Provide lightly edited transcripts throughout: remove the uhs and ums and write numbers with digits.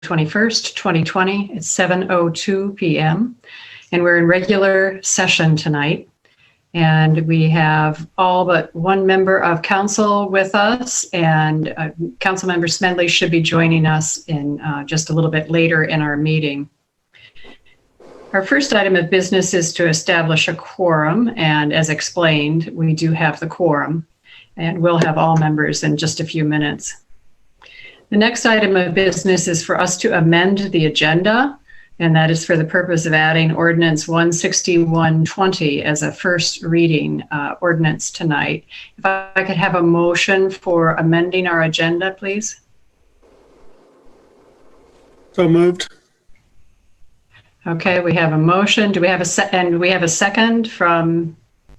21st, 2020. It's 7:02 p.m. and we're in regular session tonight. And we have all but one member of council with us, and Councilmember Smedley should be joining us in just a little bit later in our meeting. Our first item of business is to establish a quorum, and as explained, we do have the quorum, and we'll have all members in just a few minutes. The next item of business is for us to amend the agenda, and that is for the purpose of adding Ordinance 16120 as a first reading ordinance tonight. If I could have a motion for amending our agenda, please. So moved. Okay, we have a motion. Do we have and we have a second from,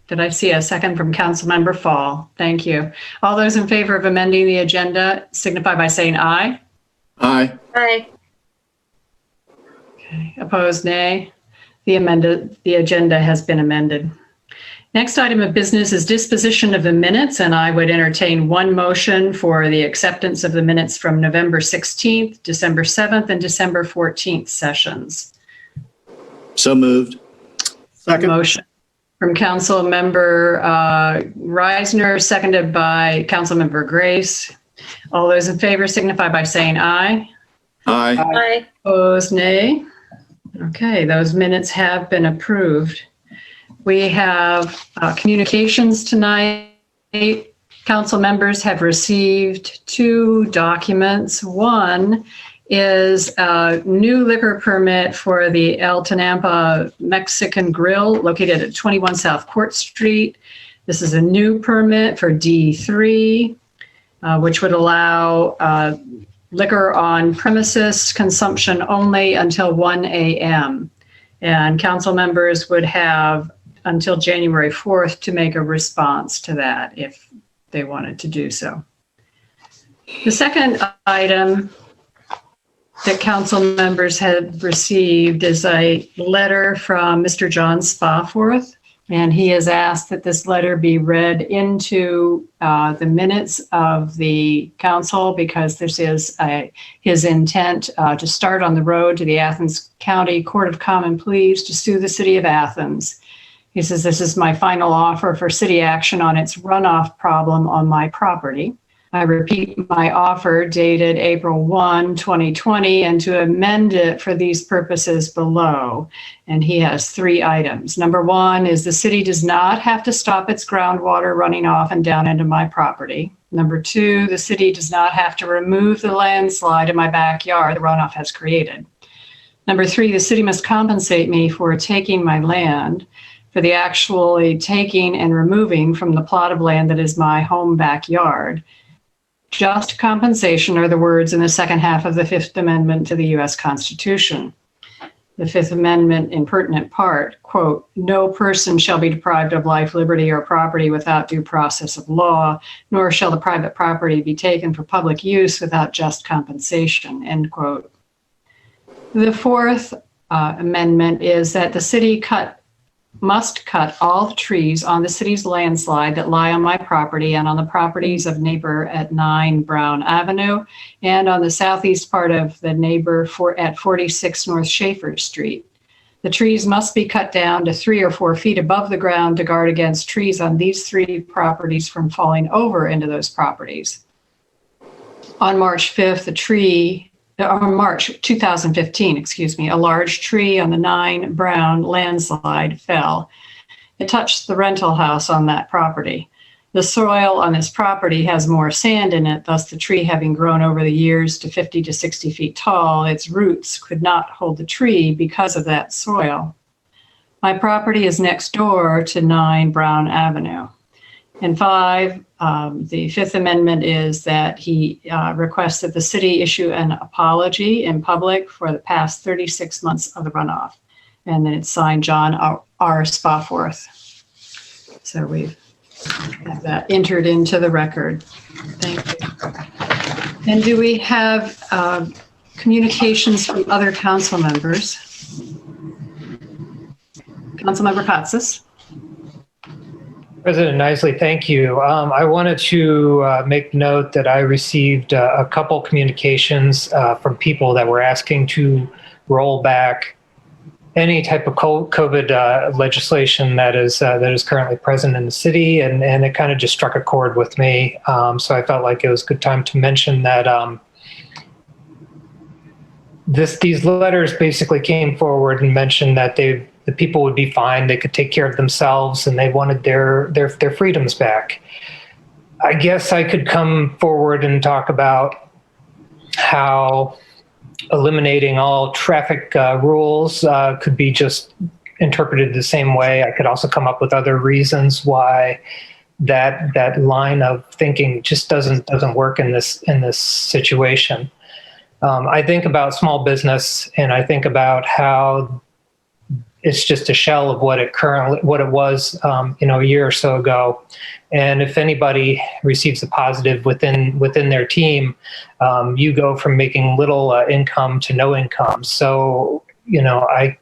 did I see a second from Councilmember Fall? Thank you. All those in favor of amending the agenda signify by saying aye. Aye. Aye. Okay. Opposed, nay. The agenda has been amended. Next item of business is disposition of the minutes, and I would entertain one motion for the acceptance of the minutes from November 16th, December 7th, and December 14th sessions. So moved. Second. Motion from Councilmember Reisner, seconded by Councilmember Grace. All those in favor signify by saying aye. Aye. Aye. Opposed, nay. Okay, those minutes have been approved. We have communications tonight. Council members have received two documents. One is a new liquor permit for the El Tenampa Mexican Grill located at 21 South Court Street. This is a new permit for D3, which would allow liquor on premises consumption only until 1 a.m. And council members would have until January 4th to make a response to that if they wanted to do so. The second item that council members had received is a letter from Mr. John Spaforth, and he has asked that this letter be read into the minutes of the council because this is his intent to start on the road to the Athens County Court of Common Pleas to sue the city of Athens. He says, "This is my final offer for city action on its runoff problem on my property. I repeat my offer dated April 1, 2020, and to amend it for these purposes below." And he has three items. Number one is the city does not have to stop its groundwater running off and down into my property. Number two, the city does not have to remove the landslide in my backyard the runoff has created. Number three, the city must compensate me for taking my land, for the actually taking and removing from the plot of land that is my home backyard. Just compensation are the words in the second half of the Fifth Amendment to the U.S. Constitution. The Fifth Amendment in pertinent part, quote, "No person shall be deprived of life, liberty, or property without due process of law, nor shall the private property be taken for public use without just compensation," end quote. The fourth amendment is that the city must cut all the trees on the city's landslide that lie on my property and on the properties of neighbor at 9 Brown Avenue and on the southeast part of the neighbor at 46 North Schaefer Street. The trees must be cut down to 3 or 4 feet above the ground to guard against trees on these three properties from falling over into those properties. On March 2015, a large tree on the 9 Brown landslide fell. It touched the rental house on that property. The soil on this property has more sand in it, thus the tree having grown over the years to 50 to 60 feet tall, its roots could not hold the tree because of that soil. My property is next door to 9 Brown Avenue. And 5, the Fifth Amendment is that he requests that the city issue an apology in public for the past 36 months of the runoff. And then it's signed John R. Spaforth. So we have that entered into the record. Thank you. And do we have communications from other council members? Councilmember Patsis. President Nisley, thank you. I wanted to make note that I received a couple communications from people that were asking to roll back any type of COVID legislation that is currently present in the city, and it kind of just struck a chord with me. So I felt like it was a good time to mention that these letters basically came forward and mentioned that the people would be fine, they could take care of themselves, and they wanted their freedoms back. I guess I could come forward and talk about how eliminating all traffic rules could be just interpreted the same way. I could also come up with other reasons why that line of thinking just doesn't work in this situation. I think about small business, and I think about how it's just a shell of what it was, a year or so ago. And if anybody receives a positive within their team, you go from making little income to no income. So, I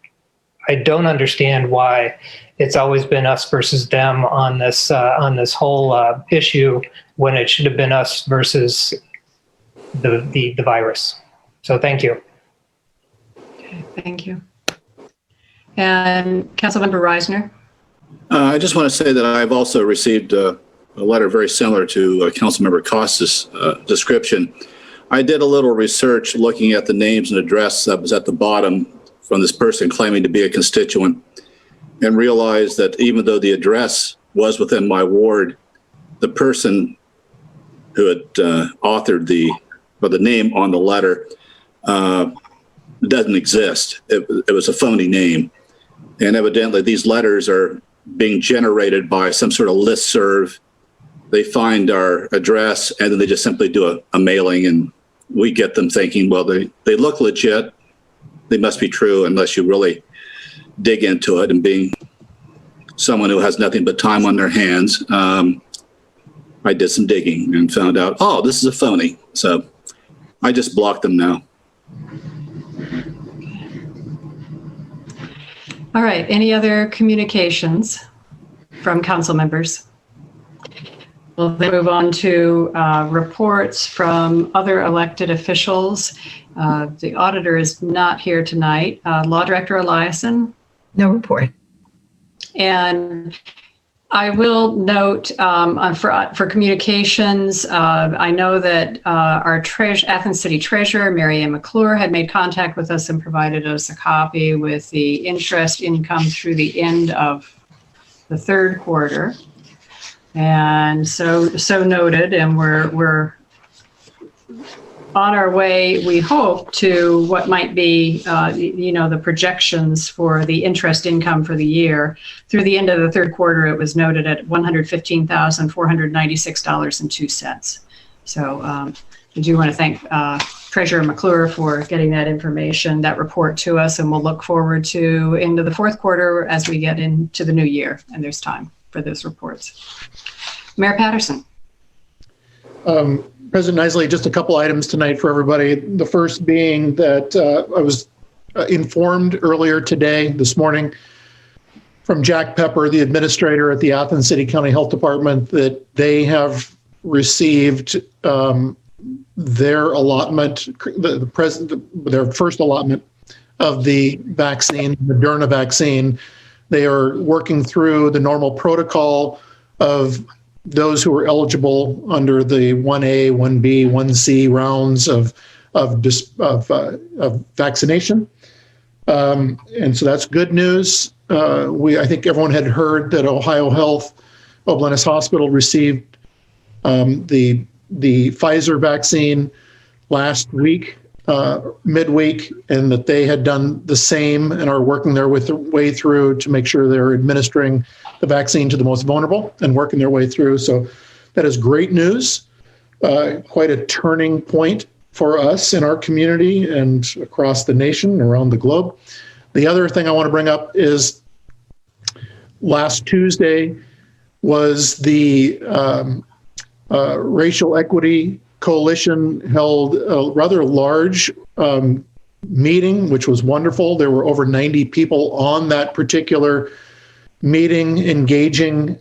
don't understand why it's always been us versus them on this whole issue, when it should have been us versus the virus. So thank you. Okay, thank you. And Councilmember Reisner. I just want to say that I've also received a letter very similar to Councilmember Costa's description. I did a little research looking at the names and address that was at the bottom from this person claiming to be a constituent, and realized that even though the address was within my ward, the person who had authored the name on the letter doesn't exist. It was a phony name. And evidently these letters are being generated by some sort of listserv. They find our address and then they just simply do a mailing, and we get them thinking, well, they look legit. They must be true, unless you really dig into it. And being someone who has nothing but time on their hands, I did some digging and found out, oh, this is a phony. So I just blocked them now. All right, any other communications from council members? We'll then move on to reports from other elected officials. The auditor is not here tonight. Law Director Eliason? No report. And I will note for communications, I know that our Athens City Treasurer, Mary Ann McClure, had made contact with us and provided us a copy with the interest income through the end of the third quarter. And so noted, and we're on our way, we hope, to what might be, the projections for the interest income for the year. Through the end of the third quarter, it was noted at $115,496.02. So I do want to thank Treasurer McClure for getting that information, that report to us, and we'll look forward to into the fourth quarter as we get into the new year, and there's time for those reports. Mayor Patterson. President Nisley, just a couple items tonight for everybody. The first being that I was informed earlier this morning, from Jack Pepper, the administrator at the Athens City County Health Department, that they have received their allotment, their first allotment of the vaccine, Moderna vaccine. They are working through the normal protocol of those who are eligible under the 1A, 1B, 1C rounds of vaccination. And so that's good news. I think everyone had heard that Ohio Health, Oblennis Hospital, received the Pfizer vaccine last week, midweek, and that they had done the same and are working their way through to make sure they're administering the vaccine to the most vulnerable and working their way through. So that is great news, quite a turning point for us in our community and across the nation, around the globe. The other thing I want to bring up is last Tuesday was the Racial Equity Coalition held a rather large meeting, which was wonderful. There were over 90 people on that particular meeting, engaging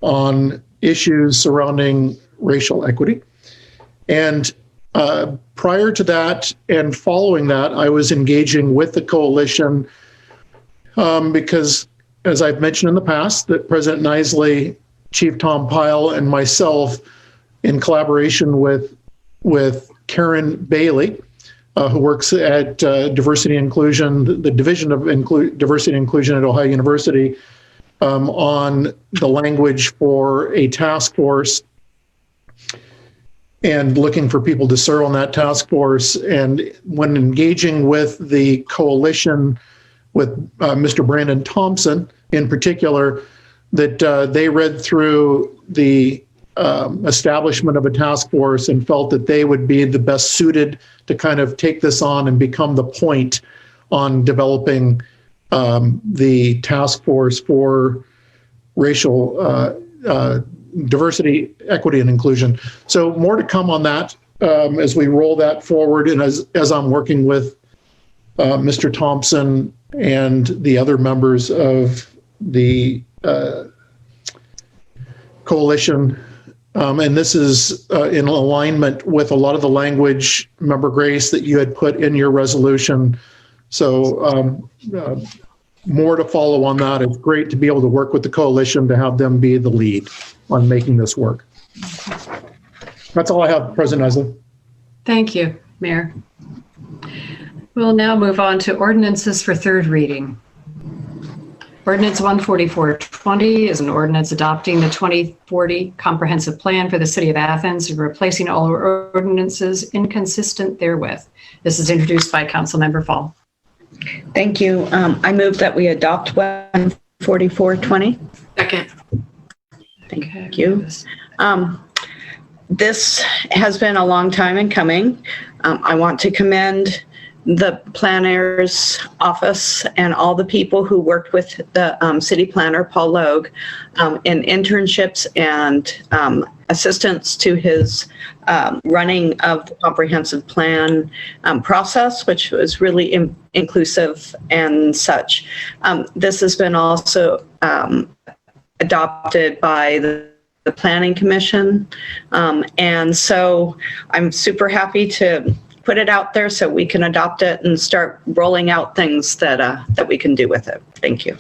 on issues surrounding racial equity. And prior to that and following that, I was engaging with the coalition because, as I've mentioned in the past, that President Nisley, Chief Tom Pyle, and myself, in collaboration with Karen Bailey, who works at Diversity and Inclusion, the Division of Diversity and Inclusion at Ohio University, on the language for a task force and looking for people to serve on that task force. And when engaging with the coalition, with Mr. Brandon Thompson in particular, that they read through the establishment of a task force and felt that they would be the best suited to kind of take this on and become the point on developing the task force for racial diversity, equity, and inclusion. So more to come on that as we roll that forward, and as I'm working with Mr. Thompson and the other members of the coalition. And this is in alignment with a lot of the language, Member Grace, that you had put in your resolution. So more to follow on that. It's great to be able to work with the coalition to have them be the lead on making this work. That's all I have, President Nisley. Thank you, Mayor. We'll now move on to ordinances for third reading. Ordinance 14420 is an ordinance adopting the 2040 Comprehensive Plan for the City of Athens and replacing all ordinances inconsistent therewith. This is introduced by Councilmember Vaughn. Thank you. I move that we adopt 14420. Second. Thank you. This has been a long time in coming. I want to commend the planner's office and all the people who worked with the city planner, Paul Logue, in internships and assistance to his running of the comprehensive plan process, which was really inclusive and such. This has been also adopted by the Planning Commission. And so I'm super happy to put it out there so we can adopt it and start rolling out things that we can do with it. Thank you.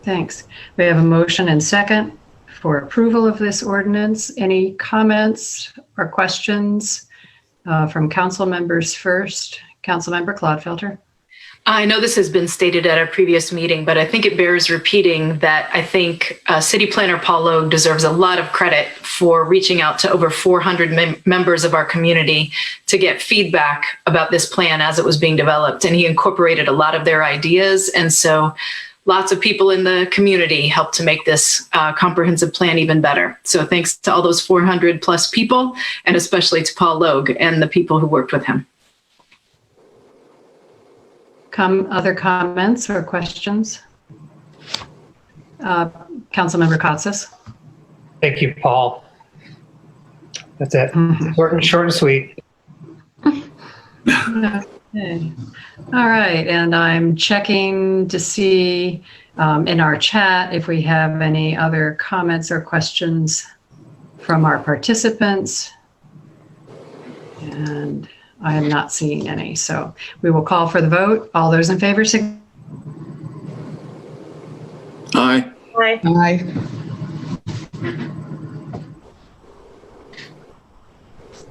Thanks. We have a motion and second for approval of this ordinance. Any comments or questions from council members first? Councilmember Clodfelter. I know this has been stated at a previous meeting, but I think it bears repeating that I think City Planner Paul Logue deserves a lot of credit for reaching out to over 400 members of our community to get feedback about this plan as it was being developed. And he incorporated a lot of their ideas. And so lots of people in the community helped to make this comprehensive plan even better. So thanks to all those 400 plus people, and especially to Paul Logue and the people who worked with him. Other comments or questions? Councilmember Katsas. Thank you, Paul. That's it. Short and sweet. Okay. All right, and I'm checking to see in our chat if we have any other comments or questions from our participants. And I am not seeing any, so we will call for the vote. All those in favor, say Aye. Aye. Aye.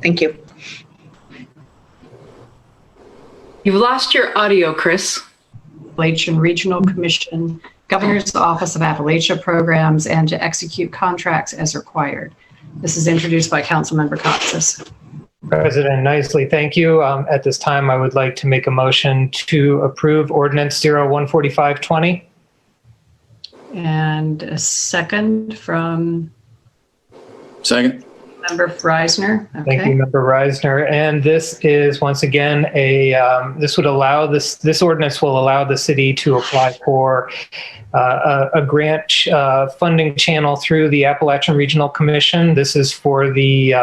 Thank you. You've lost your audio, Chris. Appalachian Regional Commission, Governor's Office of Appalachia Programs, and to execute contracts as required. This is introduced by Councilmember Katsas. President Nisley, thank you. At this time, I would like to make a motion to approve Ordinance 014520. And a second from Second. Member Reisner. Okay. Thank you, Member Reisner. And this is once again this ordinance will allow the city to apply for a grant funding channel through the Appalachian Regional Commission. This is for the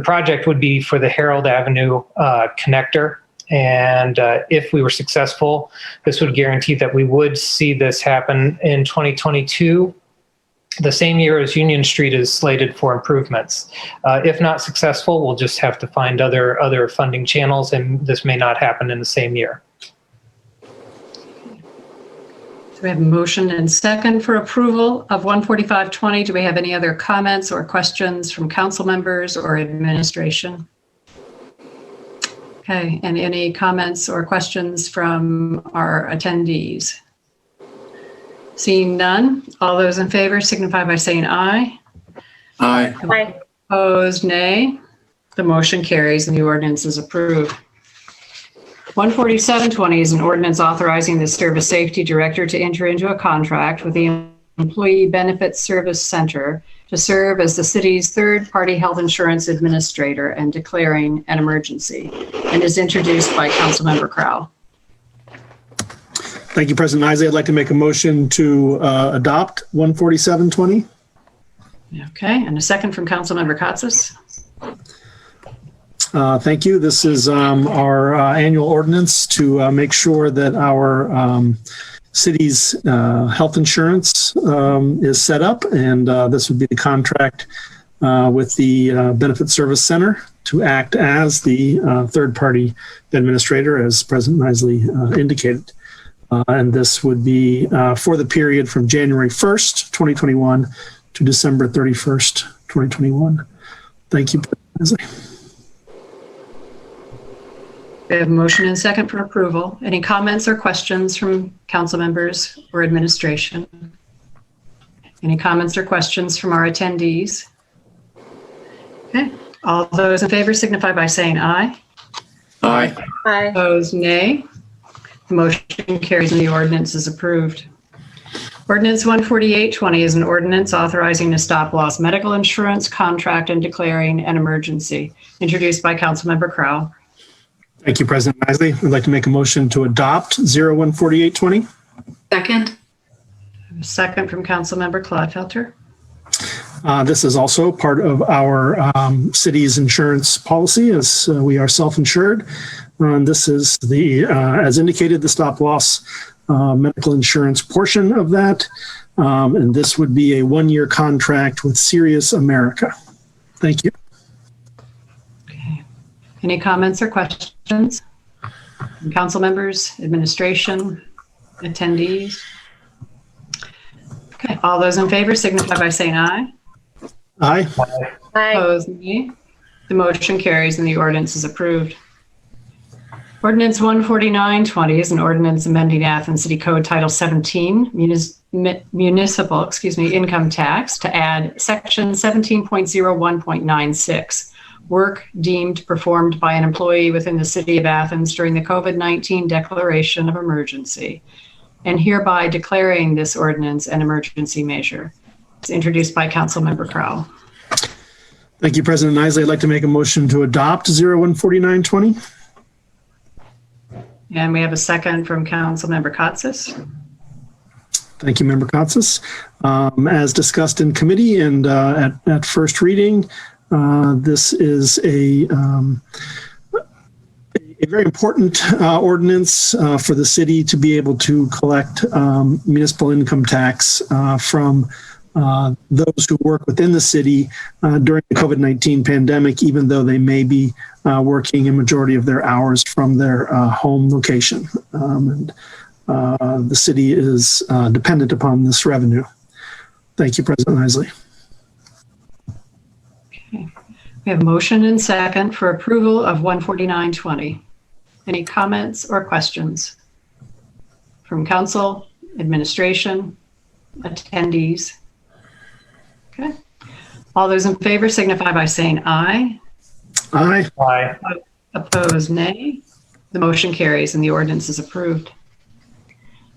project would be for the Harold Avenue connector. And if we were successful, this would guarantee that we would see this happen in 2022 the same year as Union Street is slated for improvements. If not successful, we'll just have to find other funding channels, and this may not happen in the same year. So we have a motion and second for approval of 14520. Do we have any other comments or questions from council members or administration? Okay, and any comments or questions from our attendees? Seeing none, all those in favor signify by saying aye. Aye. Aye. Opposed, nay. The motion carries and the ordinance is approved. 14720 is an ordinance authorizing the Service Safety Director to enter into a contract with the Employee Benefits Service Center to serve as the city's third-party health insurance administrator and declaring an emergency, and is introduced by Councilmember Crowell. Thank you, President Isley. I'd like to make a motion to adopt 14720. Okay, and a second from Councilmember Katsas. Thank you. This is our annual ordinance to make sure that our city's health insurance is set up, and this would be the contract with the Benefit Service Center to act as the third-party administrator, as President Isley indicated. And this would be for the period from January 1st, 2021 to December 31st, 2021. Thank you, President Isley. We have a motion and second for approval. Any comments or questions from council members or administration? Any comments or questions from our attendees? Okay, all those in favor signify by saying aye. Aye. Aye. Opposed, nay. The motion carries and the ordinance is approved. Ordinance 14820 is an ordinance authorizing a stop-loss medical insurance contract and declaring an emergency, introduced by Councilmember Crowell. Thank you, President Isley. I'd like to make a motion to adopt 014820. Second. A second from Councilmember Clodfelter. This is also part of our city's insurance policy, as we are self-insured. This is the, as indicated, the stop-loss medical insurance portion of that. And this would be a one-year contract with Sirius America. Thank you. Okay. Any comments or questions from council members, administration, attendees? Okay, all those in favor signify by saying aye. Aye. Aye. Opposed, nay. The motion carries and the ordinance is approved. Ordinance 14920 is an ordinance amending Athens City Code Title 17, municipal, income tax, to add section 17.01.96, work deemed performed by an employee within the city of Athens during the COVID-19 declaration of emergency, and hereby declaring this ordinance an emergency measure. It's introduced by Councilmember Crowell. Thank you, President Isley. I'd like to make a motion to adopt 014920. And we have a second from Councilmember Katsas. Thank you, Member Katsas. As discussed in committee and at first reading, this is a very important ordinance for the city to be able to collect municipal income tax from those who work within the city during the COVID-19 pandemic, even though they may be working a majority of their hours from their home location. And the city is dependent upon this revenue. Thank you, President Isley. Okay. We have a motion and second for approval of 14920. Any comments or questions from council, administration, attendees? Okay. All those in favor signify by saying aye. Aye. Aye. Opposed, nay. The motion carries and the ordinance is approved.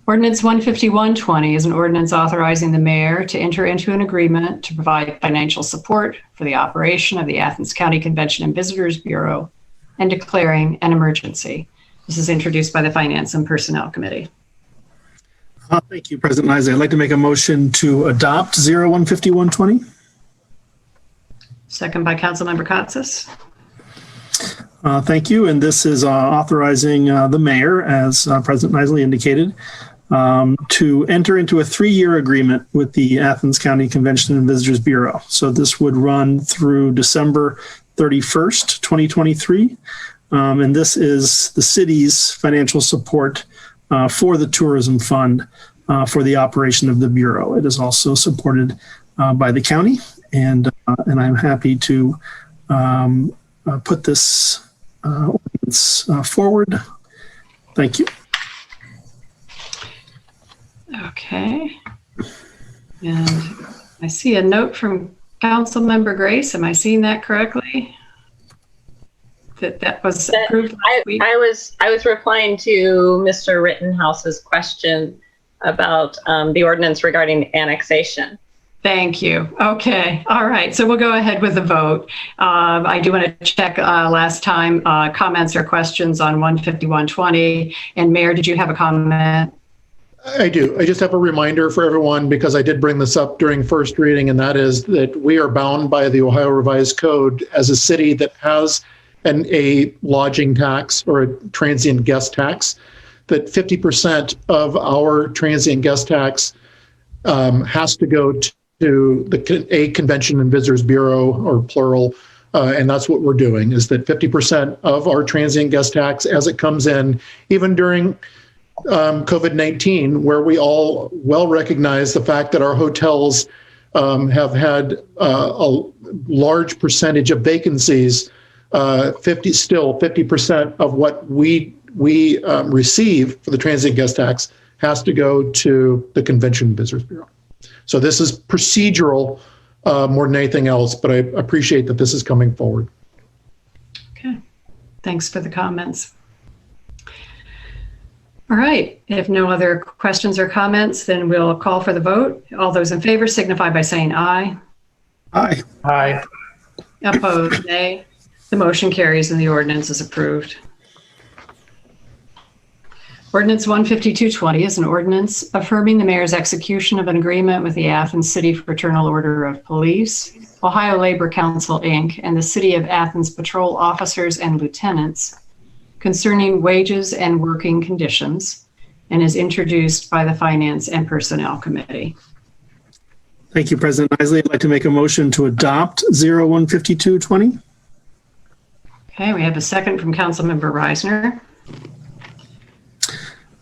Ordinance 15120 is an ordinance authorizing the mayor to enter into an agreement to provide financial support for the operation of the Athens County Convention and Visitors Bureau and declaring an emergency. This is introduced by the Finance and Personnel Committee. Thank you, President Isley. I'd like to make a motion to adopt 015120. Second by Councilmember Katsas. Thank you. And this is authorizing the mayor, as President Isley indicated, to enter into a 3-year agreement with the Athens County Convention and Visitors Bureau. So this would run through December 31st, 2023. And this is the city's financial support for the tourism fund for the operation of the Bureau. It is also supported by the county, and I'm happy to put this ordinance forward. Thank you. Okay. And I see a note from Councilmember Grace. Am I seeing that correctly? That was approved last week? I was replying to Mr. Rittenhouse's question about the ordinance regarding annexation. Thank you. Okay. All right. So we'll go ahead with the vote. I do want to check last time comments or questions on 15120. And Mayor, did you have a comment? I do. I just have a reminder for everyone, because I did bring this up during first reading, and that is that we are bound by the Ohio Revised Code as a city that has a lodging tax or a transient guest tax, that 50% of our transient guest tax has to go to a Convention and Visitors Bureau, or plural, and that's what we're doing, is that 50% of our transient guest tax as it comes in, even during COVID-19, where we all well recognize the fact that our hotels have had a large percentage of vacancies, 50% of what we receive for the transient guest tax has to go to the Convention and Visitors Bureau. So this is procedural more than anything else, but I appreciate that this is coming forward. Okay. Thanks for the comments. All right. If no other questions or comments, then we'll call for the vote. All those in favor signify by saying aye. Aye. Aye. Opposed, nay. The motion carries and the ordinance is approved. Ordinance 15220 is an ordinance affirming the mayor's execution of an agreement with the Athens City Fraternal Order of Police, Ohio Labor Council, Inc., and the City of Athens patrol officers and lieutenants concerning wages and working conditions, and is introduced by the Finance and Personnel Committee. Thank you, President Isley. I'd like to make a motion to adopt 015220. Okay, we have a second from Councilmember Reisner.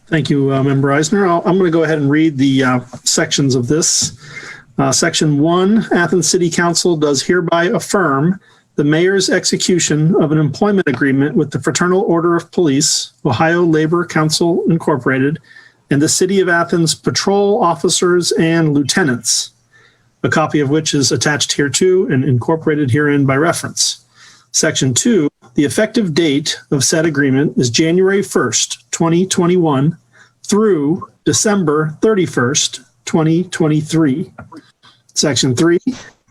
Thank you, Member Eisner. I'm going to go ahead and read the sections of this. Section 1, Athens City Council does hereby affirm the mayor's execution of an employment agreement with the Fraternal Order of Police, Ohio Labor Council Incorporated, and the City of Athens patrol officers and lieutenants, a copy of which is attached hereto and incorporated herein by reference. Section 2, the effective date of said agreement is January 1st, 2021 through December 31st, 2023. Section 3,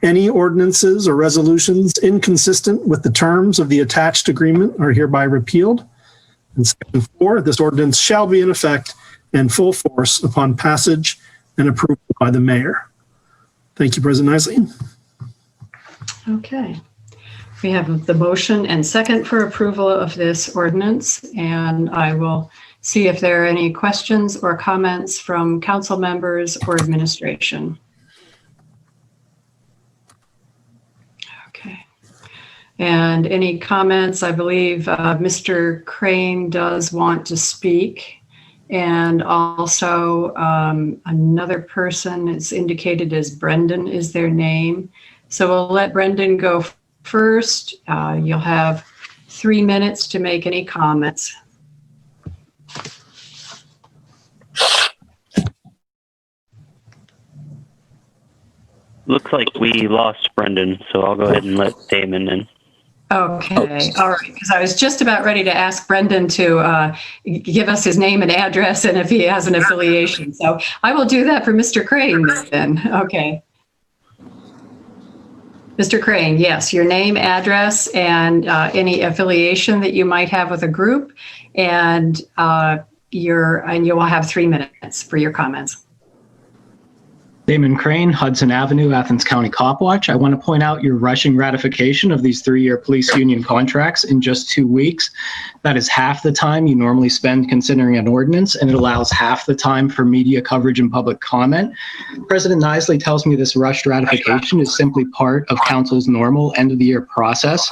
any ordinances or resolutions inconsistent with the terms of the attached agreement are hereby repealed. And Section 4, this ordinance shall be in effect and full force upon passage and approval by the mayor. Thank you, President Isley. Okay. We have the motion and second for approval of this ordinance, and I will see if there are any questions or comments from council members or administration. Okay. And any comments? I believe Mr. Krane does want to speak, and also another person is indicated as Brendan is their name. So we'll let Brendan go first. You'll have 3 minutes to make any comments. Looks like we lost Brendan, so I'll go ahead and let Damon in. Okay, all right, because I was just about ready to ask Brendan to give us his name and address and if he has an affiliation. So I will do that for Mr. Krane then. Okay. Mr. Krane, yes, your name, address, and any affiliation that you might have with a group, and you will have 3 minutes for your comments. Damon Krane, Hudson Avenue, Athens County Cop Watch. I want to point out your rushing ratification of these 3-year police union contracts in just 2 weeks. That is half the time you normally spend considering an ordinance, and it allows half the time for media coverage and public comment. President Nisley tells me this rushed ratification is simply part of Council's normal end-of-the-year process.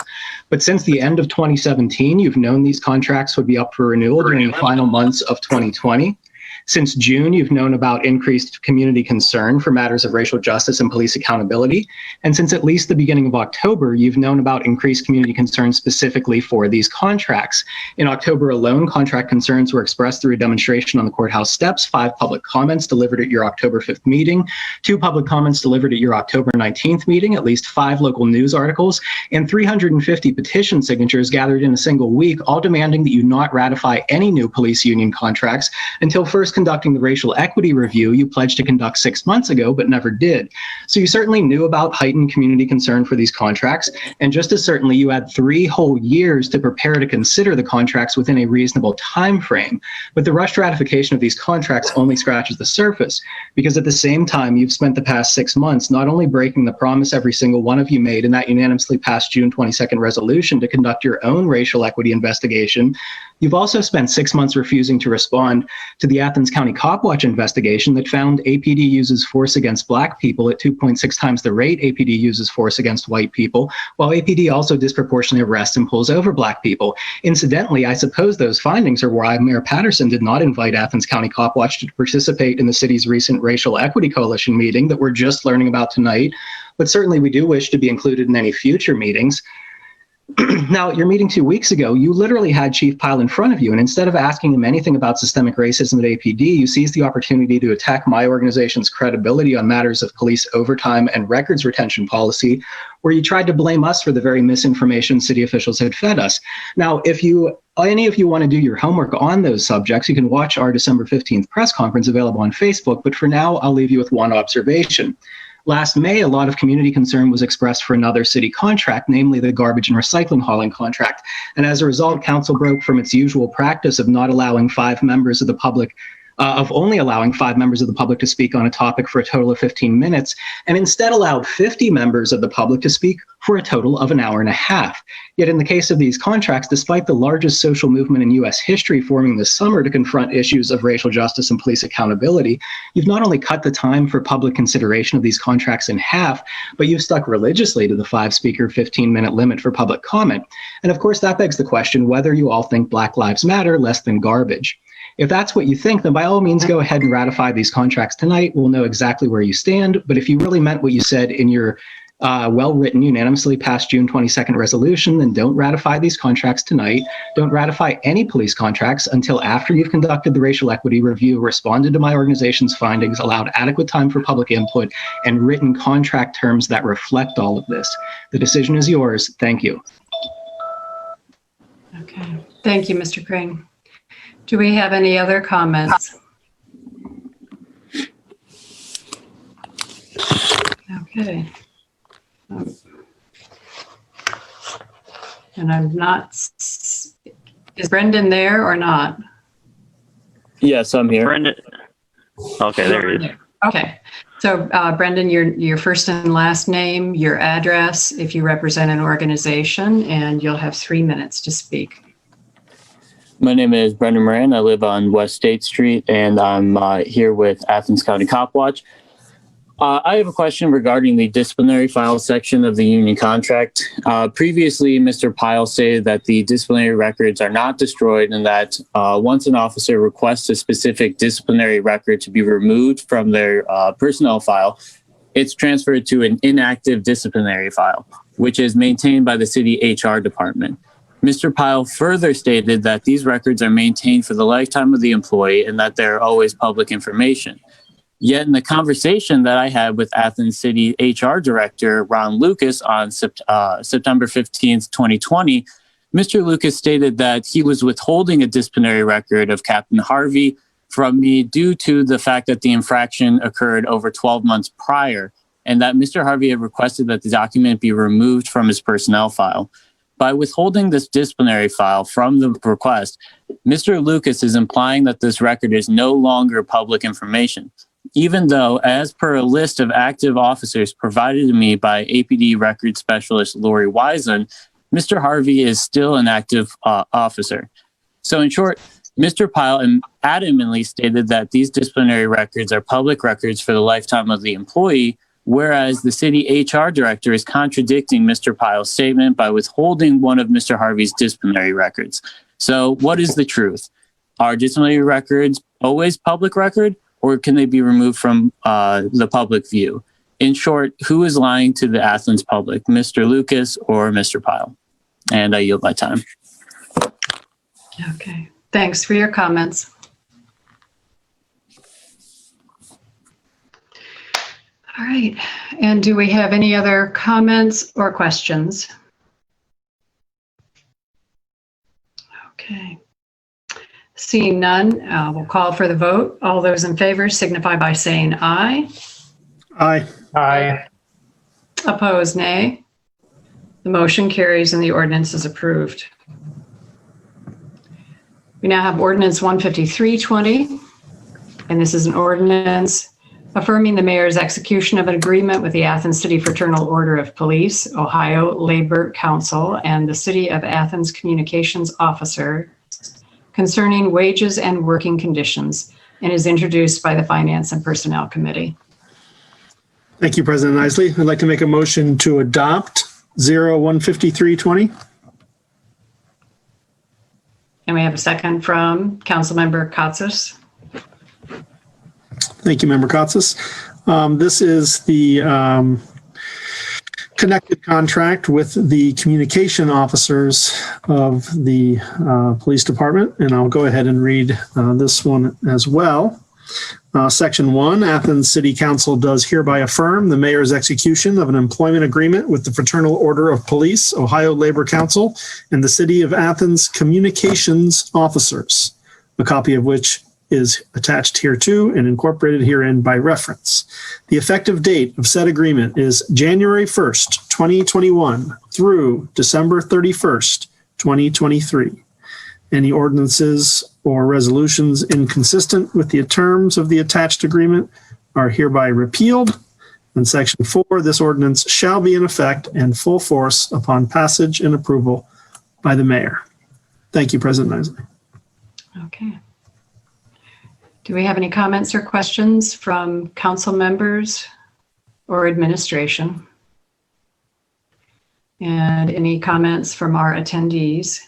But since the end of 2017, you've known these contracts would be up for renewal during the final months of 2020. Since June, you've known about increased community concern for matters of racial justice and police accountability. And since at least the beginning of October, you've known about increased community concern specifically for these contracts. In October alone, contract concerns were expressed through a demonstration on the courthouse steps, 5 public comments delivered at your October 5th meeting, 2 public comments delivered at your October 19th meeting, at least 5 local news articles, and 350 petition signatures gathered in a single week, all demanding that you not ratify any new police union contracts until first conducting the racial equity review you pledged to conduct 6 months ago, but never did. So you certainly knew about heightened community concern for these contracts, and just as certainly you had 3 whole years to prepare to consider the contracts within a reasonable time frame. But the rushed ratification of these contracts only scratches the surface, because at the same time, you've spent the past 6 months not only breaking the promise every single one of you made in that unanimously passed June 22nd resolution to conduct your own racial equity investigation, you've also spent 6 months refusing to respond to the Athens County Cop Watch investigation that found APD uses force against Black people at 2.6 times the rate APD uses force against white people, while APD also disproportionately arrests and pulls over Black people. Incidentally, I suppose those findings are why Mayor Patterson did not invite Athens County Cop Watch to participate in the city's recent Racial Equity Coalition meeting that we're just learning about tonight, but certainly we do wish to be included in any future meetings. Now, at your meeting 2 weeks ago, you literally had Chief Pyle in front of you, and instead of asking him anything about systemic racism at APD, you seized the opportunity to attack my organization's credibility on matters of police overtime and records retention policy, where you tried to blame us for the very misinformation city officials had fed us. Now, if any of you want to do your homework on those subjects, you can watch our December 15th press conference available on Facebook, but for now, I'll leave you with one observation. Last May, a lot of community concern was expressed for another city contract, namely the garbage and recycling hauling contract. And as a result, council broke from its usual practice of not allowing 5 members of the public of only allowing 5 members of the public to speak on a topic for a total of 15 minutes, and instead allowed 50 members of the public to speak for a total of an hour and a half. Yet in the case of these contracts, despite the largest social movement in U.S. history forming this summer to confront issues of racial justice and police accountability, you've not only cut the time for public consideration of these contracts in half, but you've stuck religiously to the 5-speaker, 15-minute limit for public comment. And of course, that begs the question whether you all think Black Lives Matter less than garbage. If that's what you think, then by all means, go ahead and ratify these contracts tonight. We'll know exactly where you stand. But if you really meant what you said in your well-written, unanimously passed June 22nd resolution, then don't ratify these contracts tonight. Don't ratify any police contracts until after you've conducted the racial equity review, responded to my organization's findings, allowed adequate time for public input, and written contract terms that reflect all of this. The decision is yours. Thank you. Okay. Thank you, Mr. Krane. Do we have any other comments? Okay. And I'm not, is Brendan there or not? Yes, I'm here. Brendan. Okay, there he is. Okay. So Brendan, your first and last name, your address, if you represent an organization, and you'll have 3 minutes to speak. My name is Brendan Moran. I live on West State Street, and I'm here with Athens County Cop Watch. I have a question regarding the disciplinary file section of the union contract. Previously, Mr. Pyle stated that the disciplinary records are not destroyed and that once an officer requests a specific disciplinary record to be removed from their personnel file, it's transferred to an inactive disciplinary file, which is maintained by the city HR department. Mr. Pyle further stated that these records are maintained for the lifetime of the employee and that they're always public information. Yet in the conversation that I had with Athens City HR Director Ron Lucas on September 15th, 2020, Mr. Lucas stated that he was withholding a disciplinary record of Captain Harvey from me due to the fact that the infraction occurred over 12 months prior, and that Mr. Harvey had requested that the document be removed from his personnel file. By withholding this disciplinary file from the request, Mr. Lucas is implying that this record is no longer public information. even though, as per a list of active officers provided to me by APD record specialist Lori Wiseman, Mr. Harvey is still an active officer. So in short, Mr. Pyle adamantly stated that these disciplinary records are public records for the lifetime of the employee, whereas the city HR director is contradicting Mr. Pyle's statement by withholding one of Mr. Harvey's disciplinary records. So what is the truth? Are disciplinary records always public record, or can they be removed from the public view? In short, who is lying to the Athens public, Mr. Lucas or Mr. Pyle? And I yield my time. Okay, thanks for your comments. All right, and do we have any other comments or questions? Okay. Seeing none, we'll call for the vote. All those in favor signify by saying aye. Aye. Aye. Opposed, nay. The motion carries and the ordinance is approved. We now have ordinance 15320, and this is an ordinance affirming the mayor's execution of an agreement with the Athens City Fraternal Order of Police, Ohio Labor Council, and the City of Athens Communications Officer concerning wages and working conditions, and is introduced by the Finance and Personnel Committee. Thank you, President Isley. I'd like to make a motion to adopt 015320. And we have a second from Councilmember Katsas. Thank you, Member Katsas. This is the connected contract with the communication officers of the police department, and I'll go ahead and read this one as well. Section 1, Athens City Council does hereby affirm the mayor's execution of an employment agreement with the Fraternal Order of Police, Ohio Labor Council, and the City of Athens Communications Officers, a copy of which is attached hereto and incorporated herein by reference. The effective date of said agreement is January 1st, 2021 through December 31st, 2023. Any ordinances or resolutions inconsistent with the terms of the attached agreement are hereby repealed. In Section 4, this ordinance shall be in effect and full force upon passage and approval by the mayor. Thank you, President Isley. Okay. Do we have any comments or questions from council members or administration? And any comments from our attendees?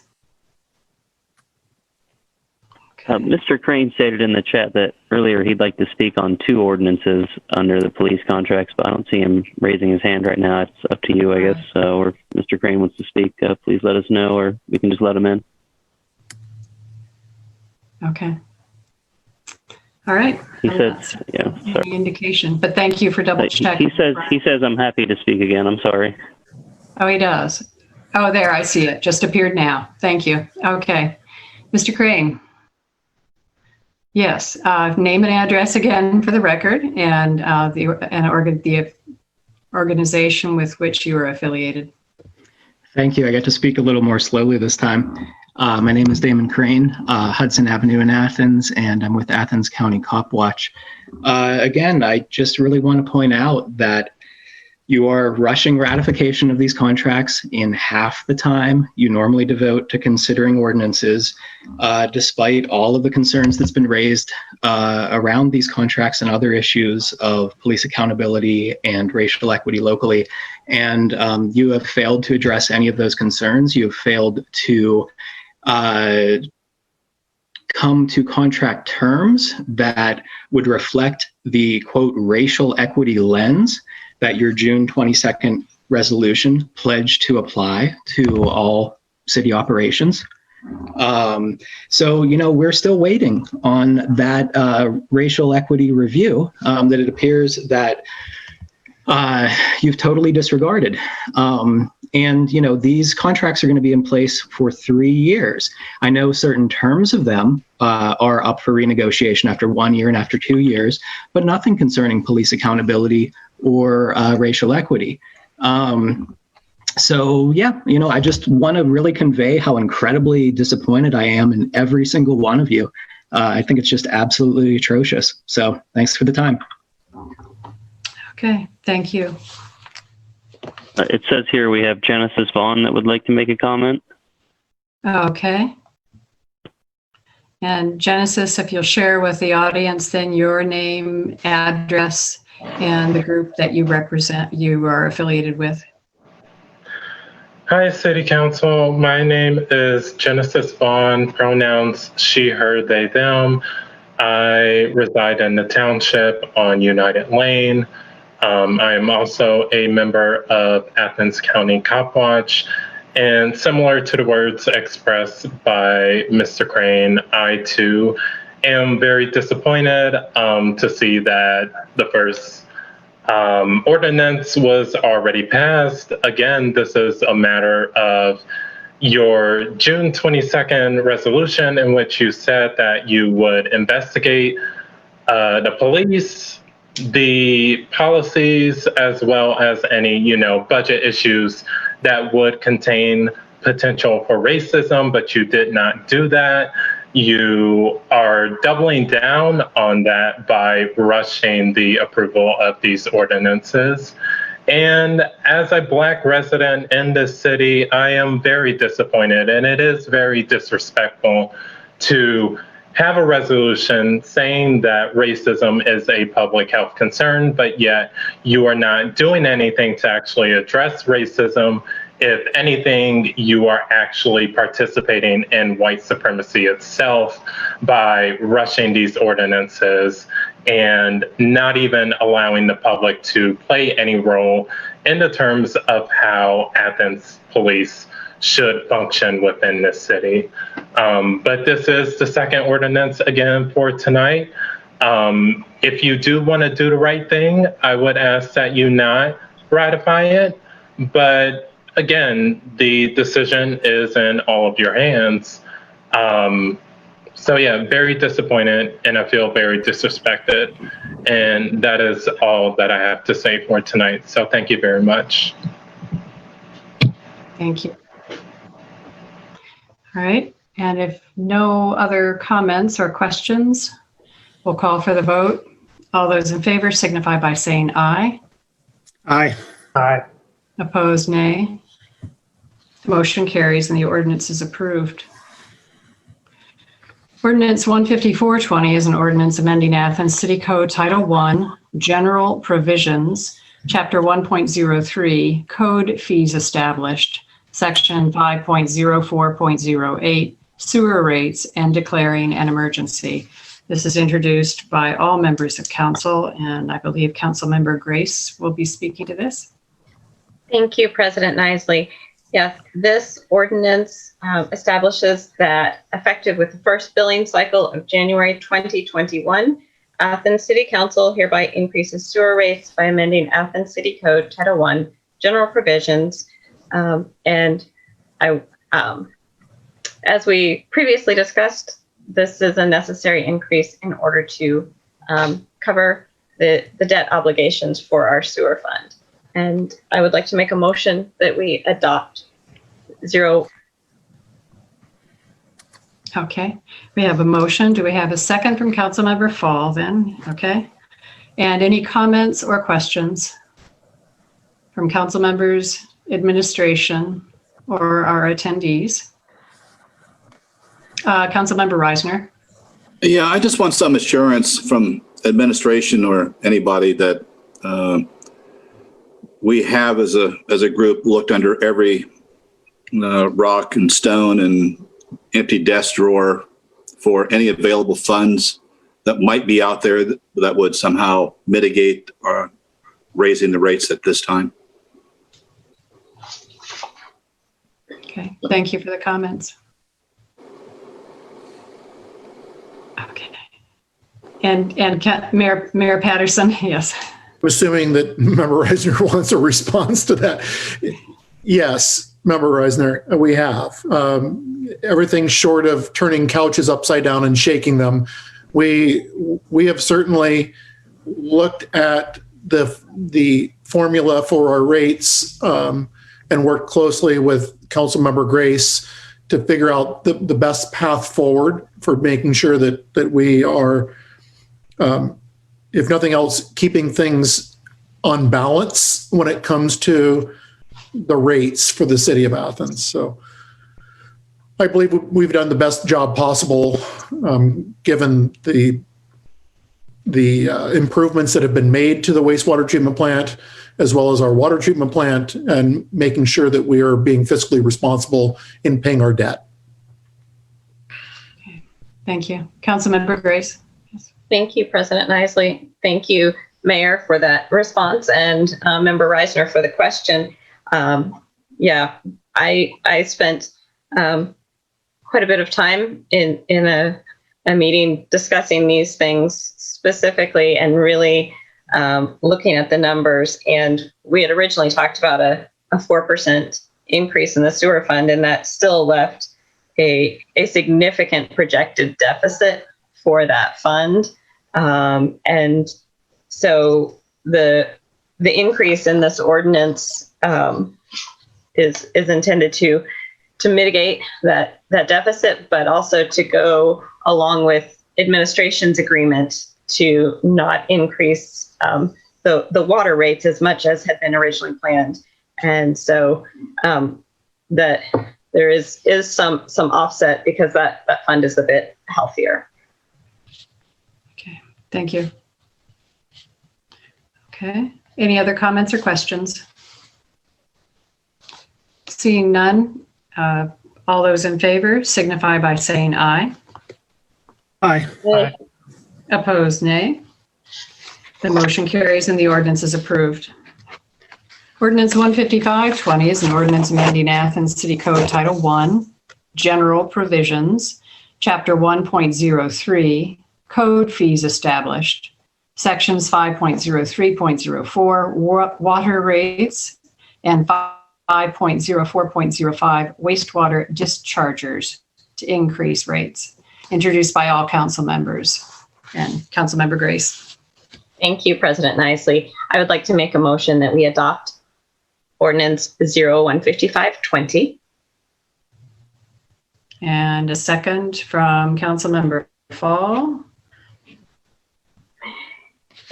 Mr. Krane stated in the chat that earlier he'd like to speak on 2 ordinances under the police contracts, but I don't see him raising his hand right now. It's up to you, I guess. Or if Mr. Krane wants to speak, please let us know, or we can just let him in. Okay. All right. He says, yeah, sorry. Any indication, but thank you for double checking. He says I'm happy to speak again. I'm sorry. Oh, he does. Oh, there, I see it. Just appeared now. Thank you. Okay. Mr. Krane. Yes, name and address again for the record, and the organization with which you are affiliated. Thank you. I get to speak a little more slowly this time. My name is Damon Krane, Hudson Avenue in Athens, and I'm with Athens County Cop Watch. Again, I just really want to point out that you are rushing ratification of these contracts in half the time you normally devote to considering ordinances, despite all of the concerns that's been raised around these contracts and other issues of police accountability and racial equity locally. And you have failed to address any of those concerns. You have failed to come to contract terms that would reflect the, quote, racial equity lens that your June 22nd resolution pledged to apply to all city operations. So, you know, we're still waiting on that racial equity review that it appears that you've totally disregarded. And, you know, these contracts are going to be in place for 3 years. I know certain terms of them are up for renegotiation after 1 year and after 2 years, but nothing concerning police accountability or racial equity. So, yeah, you know, I just want to really convey how incredibly disappointed I am in every single one of you. I think it's just absolutely atrocious. So thanks for the time. Okay, thank you. It says here we have Genesis Vaughn that would like to make a comment. Okay. And Genesis, if you'll share with the audience then your name, address, and the group that you represent, you are affiliated with. Hi, City Council. My name is Genesis Vaughn, pronouns she, her, they, them. I reside in the township on United Lane. I am also a member of Athens County Cop Watch. And similar to the words expressed by Mr. Krane, I too am very disappointed to see that the first ordinance was already passed. Again, this is a matter of your June 22nd resolution in which you said that you would investigate the police, the policies, as well as any, budget issues that would contain potential for racism, but you did not do that. You are doubling down on that by rushing the approval of these ordinances. And as a Black resident in this city, I am very disappointed, and it is very disrespectful to have a resolution saying that racism is a public health concern, but yet you are not doing anything to actually address racism. If anything, you are actually participating in white supremacy itself by rushing these ordinances and not even allowing the public to play any role in the terms of how Athens police should function within this city. But this is the second ordinance again for tonight. If you do want to do the right thing, I would ask that you not ratify it. But again, the decision is in all of your hands. So yeah, very disappointed, and I feel very disrespected. And that is all that I have to say for tonight. So thank you very much. Thank you. All right, and if no other comments or questions, we'll call for the vote. All those in favor signify by saying aye. Aye. Aye. Opposed, nay. The motion carries and the ordinance is approved. Ordinance 15420 is an ordinance amending Athens City Code Title I, General Provisions, Chapter 1.03, Code Fees Established, Section 5.04.08, Sewer Rates, and declaring an emergency. This is introduced by all members of council, and I believe Councilmember Grace will be speaking to this. Thank you, President Nisley. Yes, this ordinance establishes that effective with the first billing cycle of January 2021, Athens City Council hereby increases sewer rates by amending Athens City Code Title I, General Provisions. As we previously discussed, this is a necessary increase in order to cover the debt obligations for our sewer fund. And I would like to make a motion that we adopt zero. Okay, we have a motion. Do we have a second from Councilmember Fall then? Okay. And any comments or questions from council members, administration, or our attendees? Councilmember Reisner. Yeah, I just want some assurance from administration or anybody that we have as a group looked under every rock and stone and empty desk drawer for any available funds that might be out there that would somehow mitigate raising the rates at this time. Okay, thank you for the comments. Okay. And Mayor Patterson, yes. I'm assuming that Member Reisner wants a response to that. Yes, Member Reisner, we have. Everything short of turning couches upside down and shaking them. We have certainly looked at the formula for our rates and worked closely with Councilmember Grace to figure out the best path forward for making sure that we are if nothing else, keeping things on balance when it comes to the rates for the city of Athens. So I believe we've done the best job possible, given the improvements that have been made to the wastewater treatment plant, as well as our water treatment plant, and making sure that we are being fiscally responsible in paying our debt. Thank you. Councilmember Grace. Thank you, President Nisley. Thank you, Mayor, for that response, and Member Reisner for the question. Yeah, I spent quite a bit of time in a meeting discussing these things specifically and really looking at the numbers. And we had originally talked about a 4% increase in the sewer fund, and that still left a significant projected deficit for that fund. And so the increase in this ordinance is intended to mitigate that deficit, but also to go along with administration's agreement to not increase the water rates as much as had been originally planned. And so that there is some offset because that fund is a bit healthier. Okay, thank you. Okay, any other comments or questions? Seeing none, all those in favor signify by saying aye. Aye. Aye. Opposed, nay. The motion carries and the ordinance is approved. Ordinance 155-20 is an ordinance amending Athens City Code Title I, General Provisions, Chapter 1.03, Code Fees Established, Sections 5.03.04, Water Rates, and 5.04.05, Wastewater Dischargers to increase rates, introduced by all council members. And Councilmember Grace. Thank you, President Nisley. I would like to make a motion that we adopt Ordinance 0155-20. And a second from Councilmember Fall.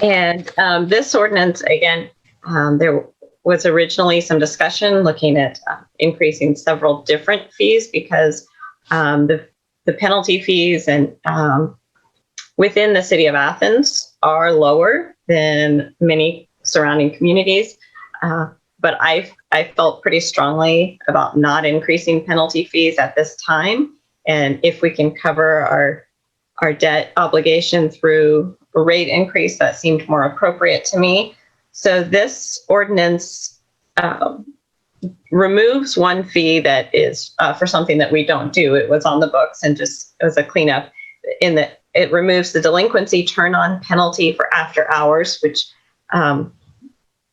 And this ordinance, again, there was originally some discussion looking at increasing several different fees because the penalty fees and within the city of Athens are lower than many surrounding communities. But I felt pretty strongly about not increasing penalty fees at this time. And if we can cover our debt obligation through a rate increase, that seemed more appropriate to me. So this ordinance removes one fee that is for something that we don't do. It was on the books and just it was a cleanup in that it removes the delinquency turn-on penalty for after hours, which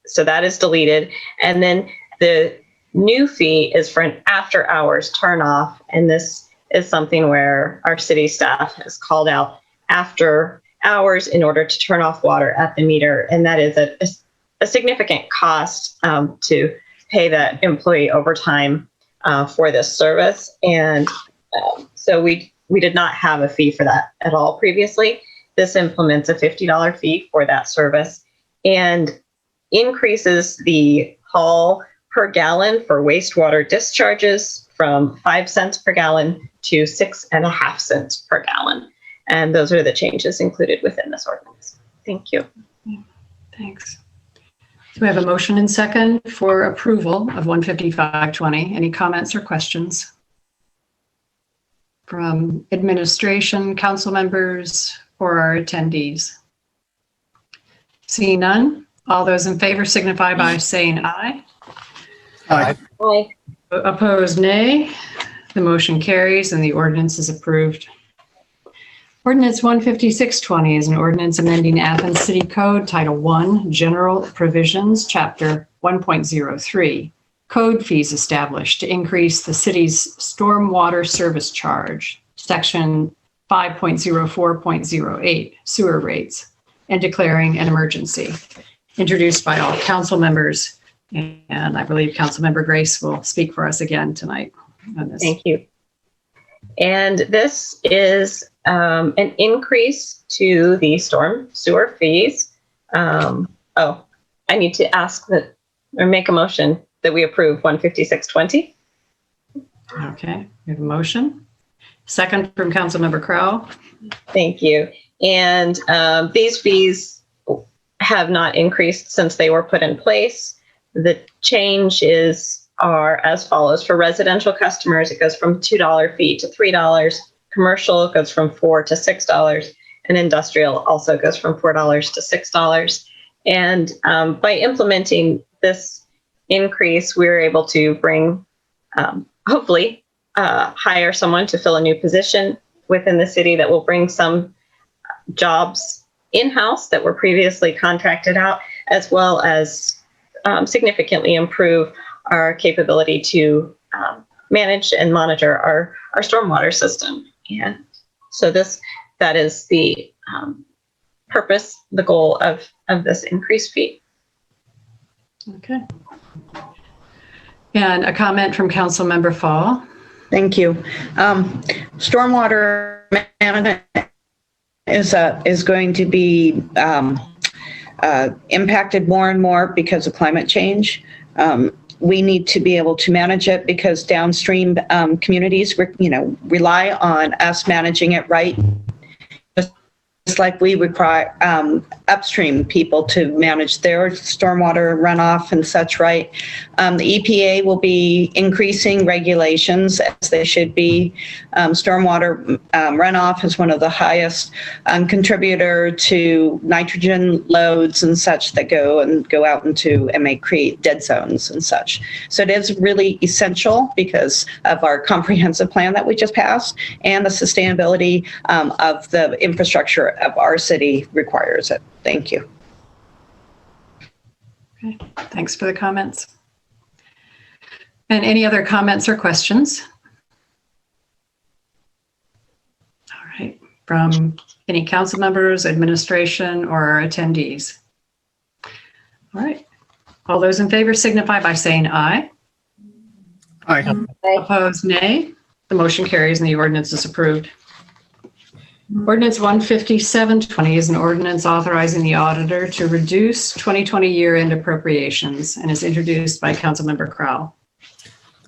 so that is deleted. And then the new fee is for an after hours turn off. And this is something where our city staff has called out after hours in order to turn off water at the meter. And that is a significant cost to pay that employee overtime for this service. And so we did not have a fee for that at all previously. This implements a $50 fee for that service and increases the haul per gallon for wastewater discharges from 5 cents per gallon to 6.5 cents per gallon. And those are the changes included within this ordinance. Thank you. Thanks. So we have a motion and second for approval of 155-20. Any comments or questions from administration, council members, or our attendees? Seeing none, all those in favor signify by saying aye. Aye. Aye. Opposed, nay. The motion carries and the ordinance is approved. Ordinance 156-20 is an ordinance amending Athens City Code Title I, General Provisions, Chapter 1.03, Code Fees Established to increase the city's stormwater service charge, Section 5.04.08, Sewer Rates, and declaring an emergency, introduced by all council members. And I believe Councilmember Grace will speak for us again tonight on this. Thank you. And this is an increase to the storm sewer fees. I need to ask that or make a motion that we approve 15620. Okay, we have a motion. Second from Councilmember Crowell. Thank you. And these fees have not increased since they were put in place. The changes are as follows. For residential customers, it goes from $2 fee to $3. Commercial goes from $4 to $6. And industrial also goes from $4 to $6. And by implementing this increase, we were able to bring, hopefully, hire someone to fill a new position within the city that will bring some jobs in-house that were previously contracted out, as well as significantly improve our capability to manage and monitor our stormwater system. And so that is the purpose, the goal of this increased fee. Okay. And a comment from Councilmember Fall. Thank you. Stormwater management is going to be impacted more and more because of climate change. We need to be able to manage it because downstream communities, rely on us managing it right. Just like we require upstream people to manage their stormwater runoff and such, right? The EPA will be increasing regulations as they should be. Stormwater runoff is one of the highest contributor to nitrogen loads and such that go out into and may create dead zones and such. So it is really essential because of our comprehensive plan that we just passed and the sustainability of the infrastructure of our city requires it. Thank you. Okay, thanks for the comments. And any other comments or questions? All right, from any council members, administration, or attendees? All right, all those in favor signify by saying aye. Aye. Opposed, nay. The motion carries and the ordinance is approved. Ordinance 15720 is an ordinance authorizing the auditor to reduce 2020 year-end appropriations and is introduced by Councilmember Crowell.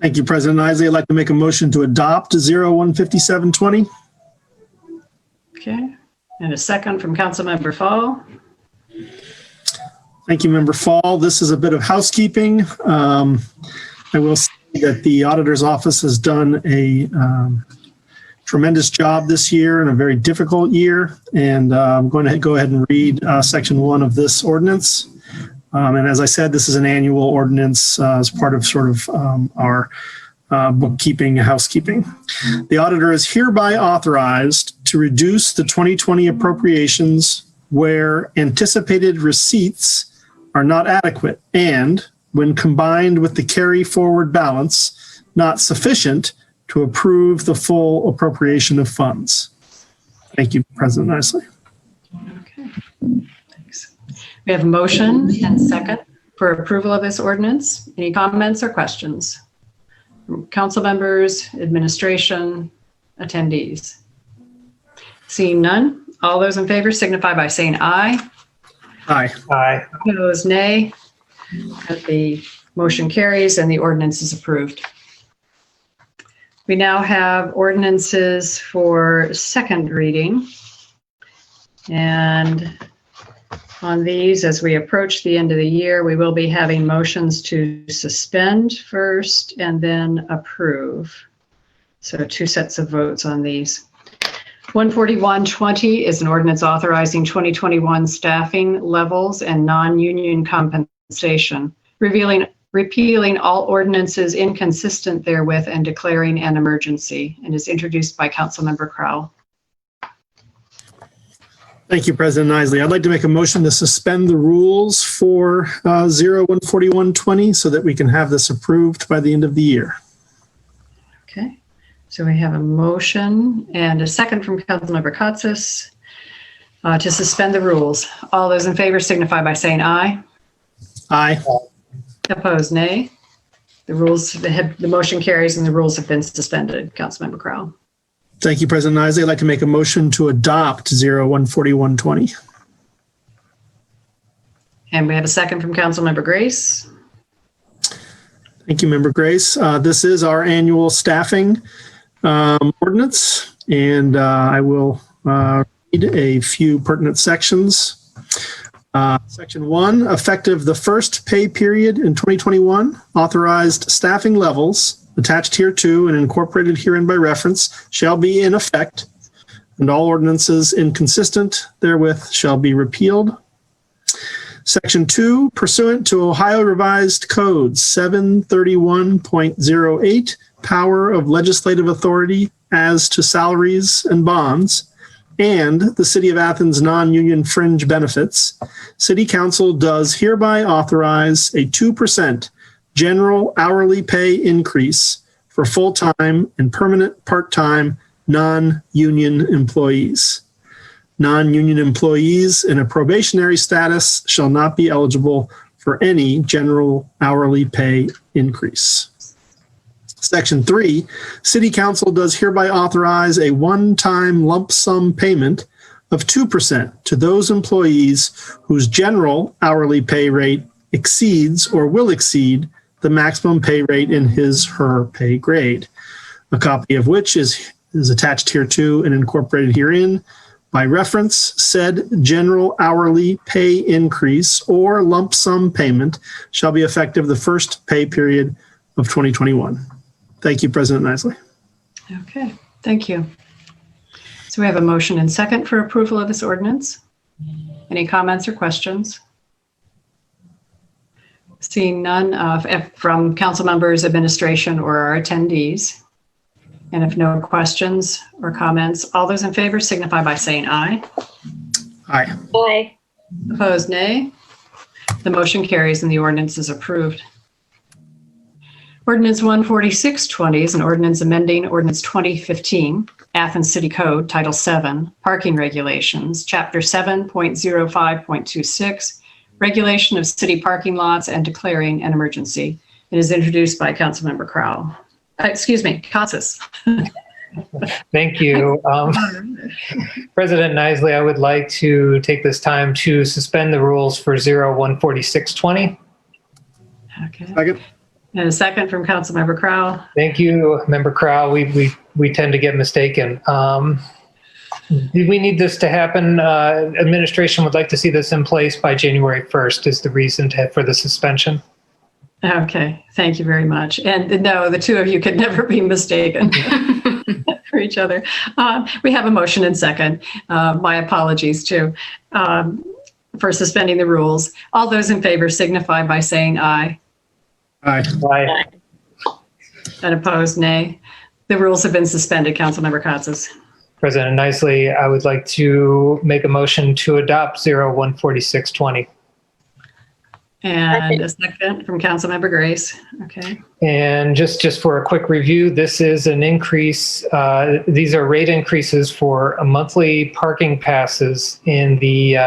Thank you, President Isley. I'd like to make a motion to adopt 015720. Okay, and a second from Councilmember Fall. Thank you, Member Fall. This is a bit of housekeeping. I will say that the auditor's office has done a tremendous job this year in a very difficult year. And I'm going to go ahead and read section 1 of this ordinance. And as I said, this is an annual ordinance as part of sort of our bookkeeping, housekeeping. The auditor is hereby authorized to reduce the 2020 appropriations where anticipated receipts are not adequate and, when combined with the carry forward balance, not sufficient to approve the full appropriation of funds. Thank you, President Isley. Okay, thanks. We have a motion and second for approval of this ordinance. Any comments or questions from council members, administration, attendees? Seeing none, all those in favor signify by saying aye. Aye. Aye. Opposed, nay. The motion carries and the ordinance is approved. We now have ordinances for second reading. And on these, as we approach the end of the year, we will be having motions to suspend first and then approve. So 2 sets of votes on these. 14120 is an ordinance authorizing 2021 staffing levels and non-union compensation, repealing all ordinances inconsistent therewith and declaring an emergency, and is introduced by Councilmember Crowell. Thank you, President Isley. I'd like to make a motion to suspend the rules for 014120 so that we can have this approved by the end of the year. Okay, so we have a motion and a second from Councilmember Katsas to suspend the rules. All those in favor signify by saying aye. Aye. Opposed, nay. The motion carries and the rules have been suspended. Councilmember Crowell. Thank you, President Isley. I'd like to make a motion to adopt 014120. And we have a second from Councilmember Grace. Thank you, Member Grace. This is our annual staffing ordinance, and I will read a few pertinent sections. Section 1, effective the first pay period in 2021, authorized staffing levels attached here to and incorporated herein by reference shall be in effect, and all ordinances inconsistent therewith shall be repealed. Section 2, pursuant to Ohio Revised Code 731.08, power of legislative authority as to salaries and bonds, and the City of Athens non-union fringe benefits, City Council does hereby authorize a 2% general hourly pay increase for full-time and permanent part-time non-union employees. Non-union employees in a probationary status shall not be eligible for any general hourly pay increase. Section 3, City Council does hereby authorize a one-time lump sum payment of 2% to those employees whose general hourly pay rate exceeds or will exceed the maximum pay rate in his/her pay grade, a copy of which is attached hereto and incorporated herein. By reference, said general hourly pay increase or lump sum payment shall be effective the first pay period of 2021. Thank you, President Isley. Okay, thank you. So we have a motion and second for approval of this ordinance. Any comments or questions? Seeing none from council members, administration, or our attendees. And if no questions or comments, all those in favor signify by saying aye. Aye. Aye. Opposed, nay. The motion carries and the ordinance is approved. Ordinance 14620 is an ordinance amending Ordinance 2015, Athens City Code, Title 7, Parking Regulations, Chapter 7.05.26, Regulation of City Parking Lots and declaring an emergency. It is introduced by Councilmember Crowell. Katsas. Thank you. President Isley, I would like to take this time to suspend the rules for 014620. Okay. Second. And a second from Councilmember Crowell. Thank you, Member Crowell. We tend to get mistaken. Do we need this to happen? Administration would like to see this in place by January 1st is the reason for the suspension. Okay, thank you very much. And no, the two of you could never be mistaken for each other. We have a motion and second. My apologies too for suspending the rules. All those in favor signify by saying aye. Aye. Aye. And opposed, nay. The rules have been suspended. Councilmember Katsas. President Isley, I would like to make a motion to adopt 014620. And a second from Councilmember Grace. Okay. And just for a quick review, this is an increase. These are rate increases for monthly parking passes in the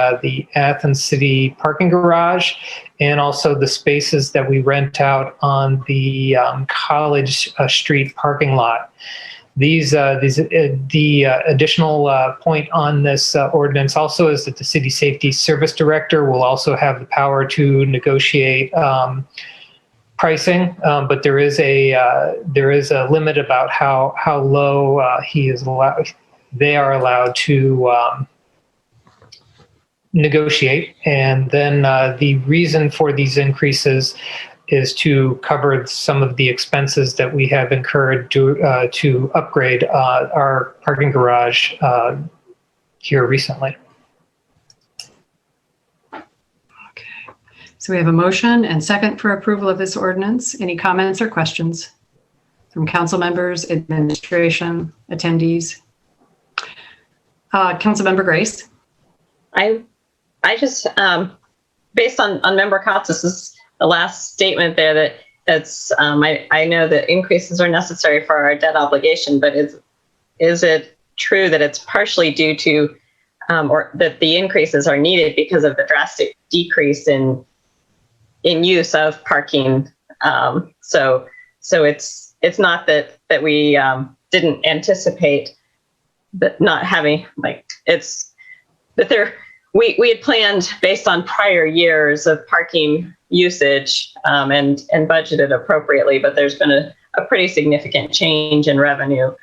Athens City parking garage, and also the spaces that we rent out on the College Street parking lot. The additional point on this ordinance also is that the City Safety Service Director will also have the power to negotiate pricing, but there is a limit about how low they are allowed to negotiate. And then the reason for these increases is to cover some of the expenses that we have incurred to upgrade our parking garage here recently. Okay. So we have a motion and second for approval of this ordinance. Any comments or questions from council members, administration, attendees? Councilmember Grace. I just, based on Member Katsas' the last statement there, I know that increases are necessary for our debt obligation, but is it true that it's partially due to, or that the increases are needed because of the drastic decrease in use of parking? So it's not that we didn't anticipate but not having like we had planned based on prior years of parking usage and budgeted appropriately, but there's been a pretty significant change in revenue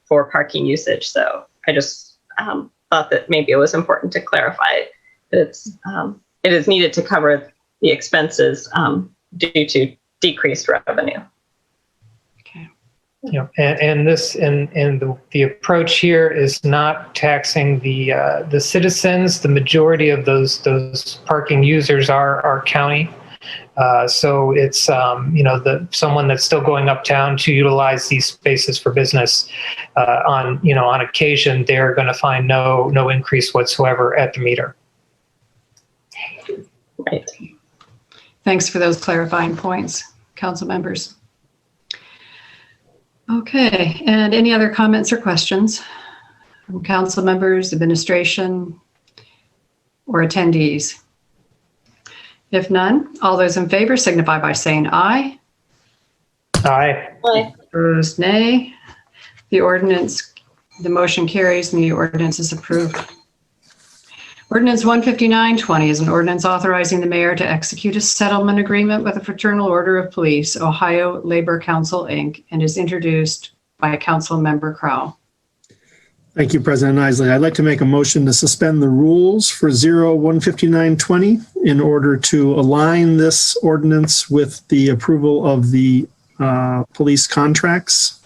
for parking usage. So I just thought that maybe it was important to clarify that it is needed to cover the expenses due to decreased revenue. Yeah, and the approach here is not taxing the citizens. The majority of those parking users are county, so it's someone that's still going uptown to utilize these spaces for business. On occasion, they're going to find no increase whatsoever at the meter. Right. Thanks for those clarifying points, council members. Okay, and any other comments or questions from council members, administration, or attendees? If none, all those in favor signify by saying aye. Aye. Aye. Opposed, nay. The motion carries and the ordinance is approved. Ordinance 15920 is an ordinance authorizing the mayor to execute a settlement agreement with the Fraternal Order of Police, Ohio Labor Council, Inc., and is introduced by Council Member Crow. Thank you, President Isley. I'd like to make a motion to suspend the rules for 015920 in order to align this ordinance with the approval of the police contracts.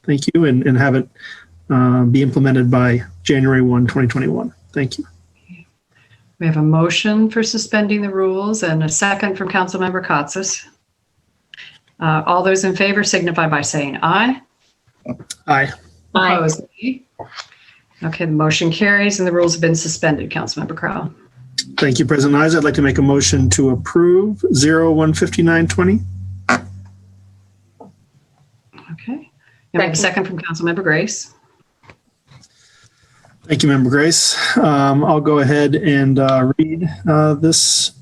Thank you, and have it be implemented by January 1, 2021. Thank you. We have a motion for suspending the rules and a second from Councilmember Katsas. All those in favor signify by saying aye. Aye. Opposed, nay. Okay, the motion carries and the rules have been suspended, Councilmember Crowe. Thank you, President Isley. I'd like to make a motion to approve 015920. Okay. And we have a second from Councilmember Grace. Thank you, Member Grace. I'll go ahead and read this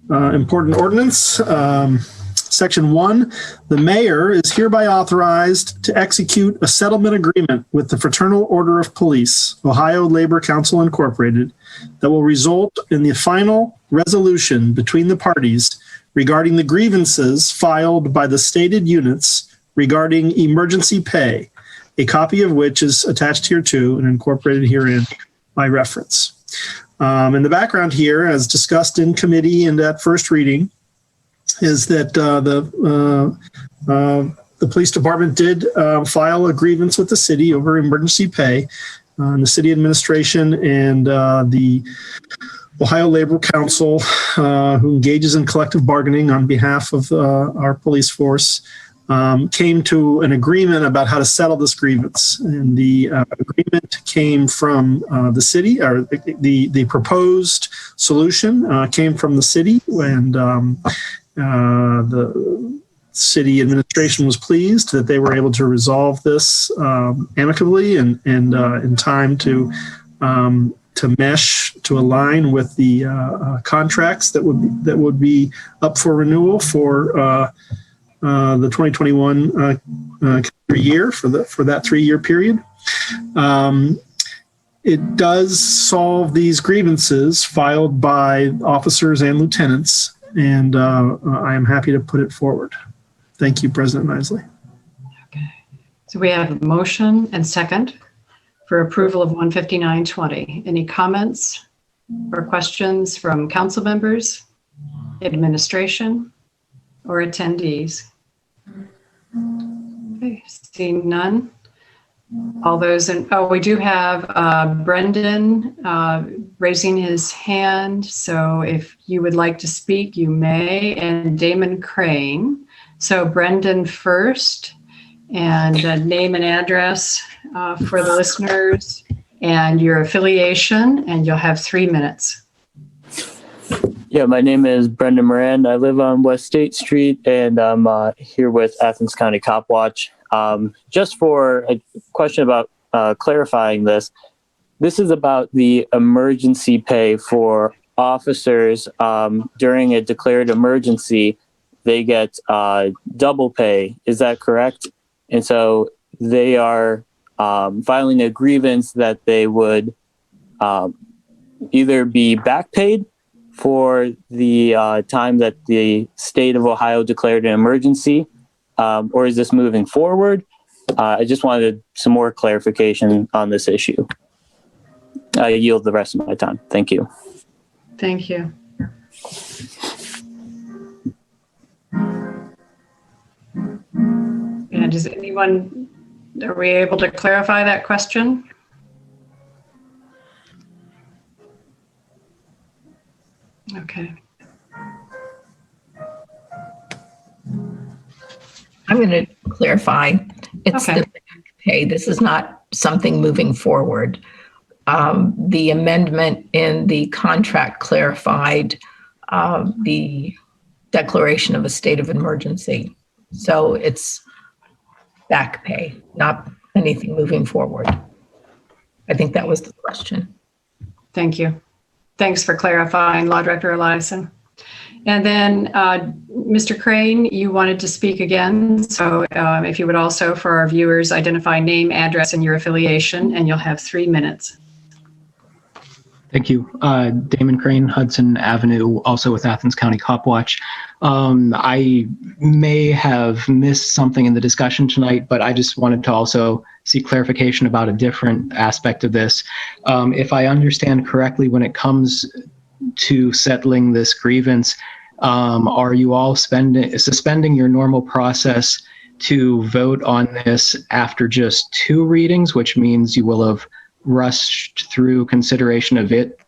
important ordinance. Section 1, the mayor is hereby authorized to execute a settlement agreement with the Fraternal Order of Police, Ohio Labor Council Incorporated, that will result in the final resolution between the parties regarding the grievances filed by the stated units regarding emergency pay, a copy of which is attached here too and incorporated herein by reference. In the background here, as discussed in committee and at first reading, is that the police department did file a grievance with the city over emergency pay. And the city administration and the Ohio Labor Council, who engages in collective bargaining on behalf of our police force, came to an agreement about how to settle this grievance. And the agreement came from the city, or the proposed solution came from the city, and the city administration was pleased that they were able to resolve this amicably and in time to mesh, to align with the contracts that would be up for renewal for the 2021 year, for that 3-year period. It does solve these grievances filed by officers and lieutenants, and I am happy to put it forward. Thank you, President Isley. Okay. So we have a motion and second for approval of 15920. Any comments or questions from council members, administration, or attendees? Okay, seeing none. All those we do have Brendan raising his hand. So if you would like to speak, you may, and Damon Krane. So Brendan first, and name and address for the listeners and your affiliation, and you'll have 3 minutes. Yeah, my name is Brendan Moran. I live on West State Street, and I'm here with Athens County Cop Watch. Just for a question about clarifying this, this is about the emergency pay for officers during a declared emergency. They get double pay. Is that correct? And so they are filing a grievance that they would either be back paid for the time that the state of Ohio declared an emergency, or is this moving forward? I just wanted some more clarification on this issue. I yield the rest of my time. Thank you. Thank you. And does anyone, are we able to clarify that question? Okay. I'm going to clarify. It's Okay. the back pay. This is not something moving forward. The amendment in the contract clarified the declaration of a state of emergency. So it's back pay, not anything moving forward. I think that was the question. Thank you. Thanks for clarifying, Law Director Eliason. And then Mr. Krane, you wanted to speak again. So if you would also, for our viewers, identify name, address, and your affiliation, and you'll have 3 minutes. Thank you. Damon Krane, Hudson Avenue, also with Athens County Cop Watch. I may have missed something in the discussion tonight, but I just wanted to also seek clarification about a different aspect of this. If I understand correctly, when it comes to settling this grievance, are you all suspending your normal process to vote on this after just 2 readings, which means you will have rushed through consideration of it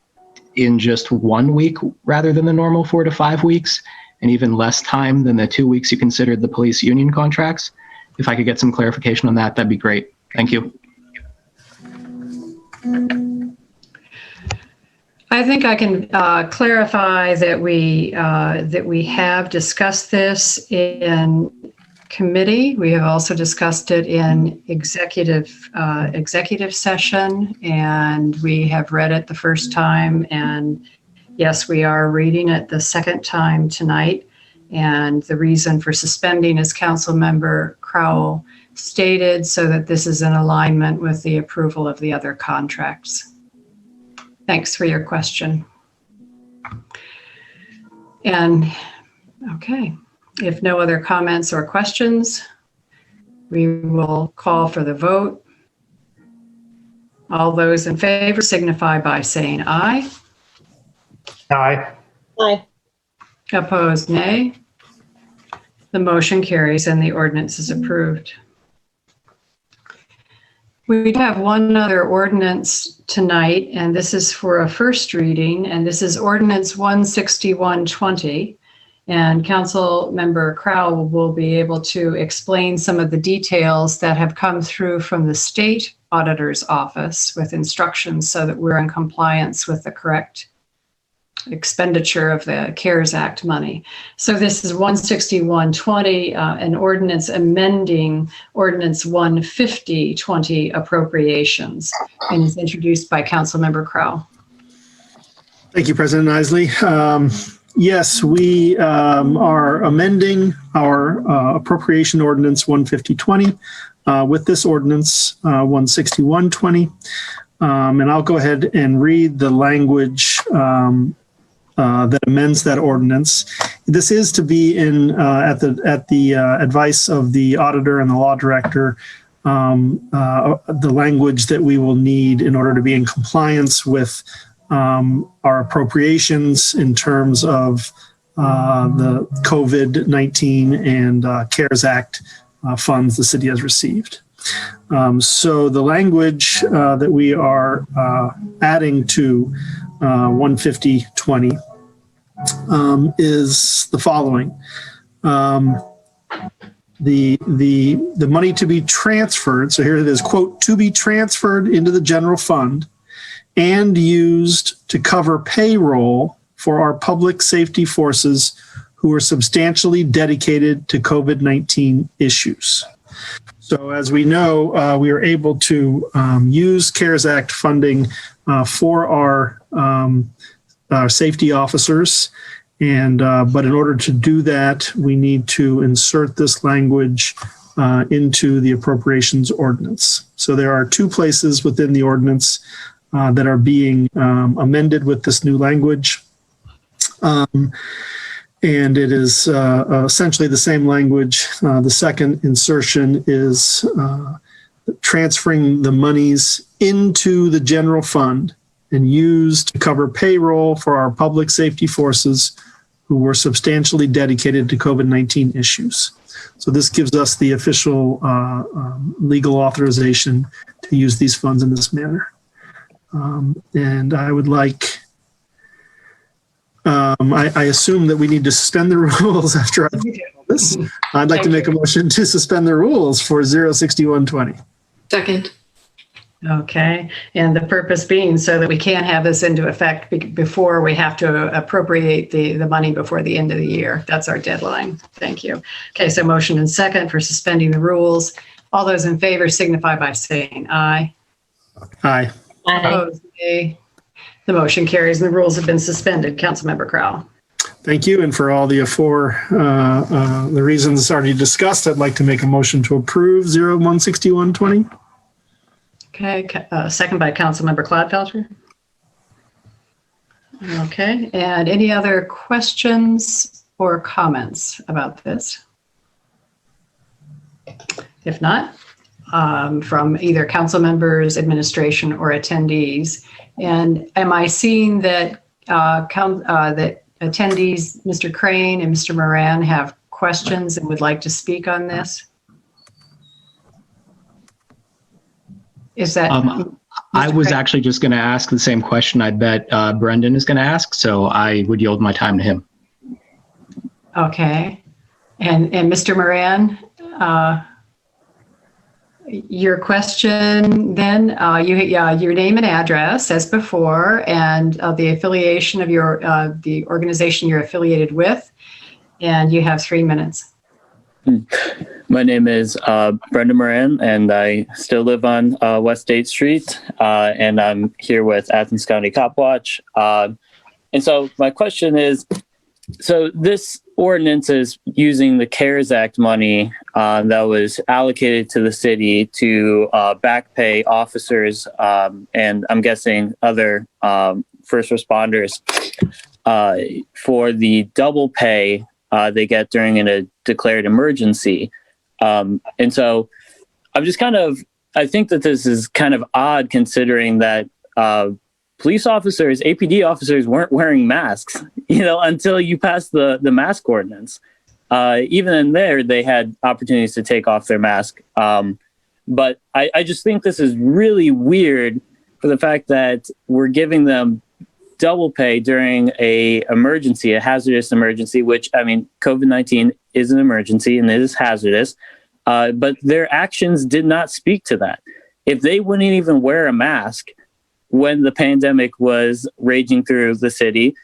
in just 1 week rather than the normal 4 to 5 weeks, and even less time than the 2 weeks you considered the police union contracts? If I could get some clarification on that, that'd be great. Thank you. I think I can clarify that we have discussed this in committee. We have also discussed it in executive session, and we have read it the first time. And yes, we are reading it the second time tonight. And the reason for suspending, as Councilmember Crowell stated, so that this is in alignment with the approval of the other contracts. Thanks for your question. And okay, if no other comments or questions, we will call for the vote. All those in favor signify by saying aye. Aye. Aye. Opposed, nay. The motion carries and the ordinance is approved. We have one other ordinance tonight, and this is for a first reading, and this is Ordinance 16120. And Councilmember Crowell will be able to explain some of the details that have come through from the State Auditor's Office with instructions so that we're in compliance with the correct expenditure of the CARES Act money. So this is 16120, an ordinance amending Ordinance 15020 appropriations, and is introduced by Councilmember Crowell. Thank you, President Isley. Yes, we are amending our appropriation ordinance 15020 with this ordinance 16120. And I'll go ahead and read the language that amends that ordinance. This is to be in at the advice of the auditor and the law director, the language that we will need in order to be in compliance with our appropriations in terms of the COVID-19 and CARES Act funds the city has received. So the language that we are adding to 15020 is the following. The money to be transferred, so here it is, quote, to be transferred into the general fund and used to cover payroll for our public safety forces who are substantially dedicated to COVID-19 issues. So as we know, we are able to use CARES Act funding for our safety officers. And but in order to do that, we need to insert this language into the appropriations ordinance. So there are two places within the ordinance that are being amended with this new language. And it is essentially the same language. The second insertion is transferring the monies into the general fund and used to cover payroll for our public safety forces who were substantially dedicated to COVID-19 issues. So this gives us the official legal authorization to use these funds in this manner. And I would like, I assume that we need to suspend the rules after I do this. I'd like to make a motion to suspend the rules for 06120. Second. Okay, and the purpose being so that we can have this into effect before we have to appropriate the money before the end of the year. That's our deadline. Thank you. Okay, so motion and second for suspending the rules. All those in favor signify by saying aye. Aye. Opposed, nay. The motion carries and the rules have been suspended. Councilmember Crowell. Thank you. And for all the the reasons already discussed, I'd like to make a motion to approve 016120. Okay, second by Councilmember Clodfelter. Okay, and any other questions or comments about this? If not, from either council members, administration, or attendees. And am I seeing that that attendees, Mr. Krane and Mr. Moran, have questions and would like to speak on this? Is that? I was actually just going to ask the same question I bet Brendan is going to ask, so I would yield my time to him. Okay. And Mr. Moran, your question then, your name and address as before, and the affiliation of the organization you're affiliated with, and you have 3 minutes. My name is Brendan Moran, and I still live on West 8th Street, and I'm here with Athens County Cop Watch. And so my question is, so this ordinance is using the CARES Act money that was allocated to the city to back pay officers and I'm guessing other first responders for the double pay they get during a declared emergency. And so I'm just I think that this is kind of odd considering that police officers, APD officers weren't wearing masks, until you passed the mask ordinance. Even in there, they had opportunities to take off their mask. But I just think this is really weird for the fact that we're giving them double pay during a hazardous emergency, which, I mean, COVID-19 is an emergency and it is hazardous. But their actions did not speak to that. If they wouldn't even wear a mask when the pandemic was raging through the city,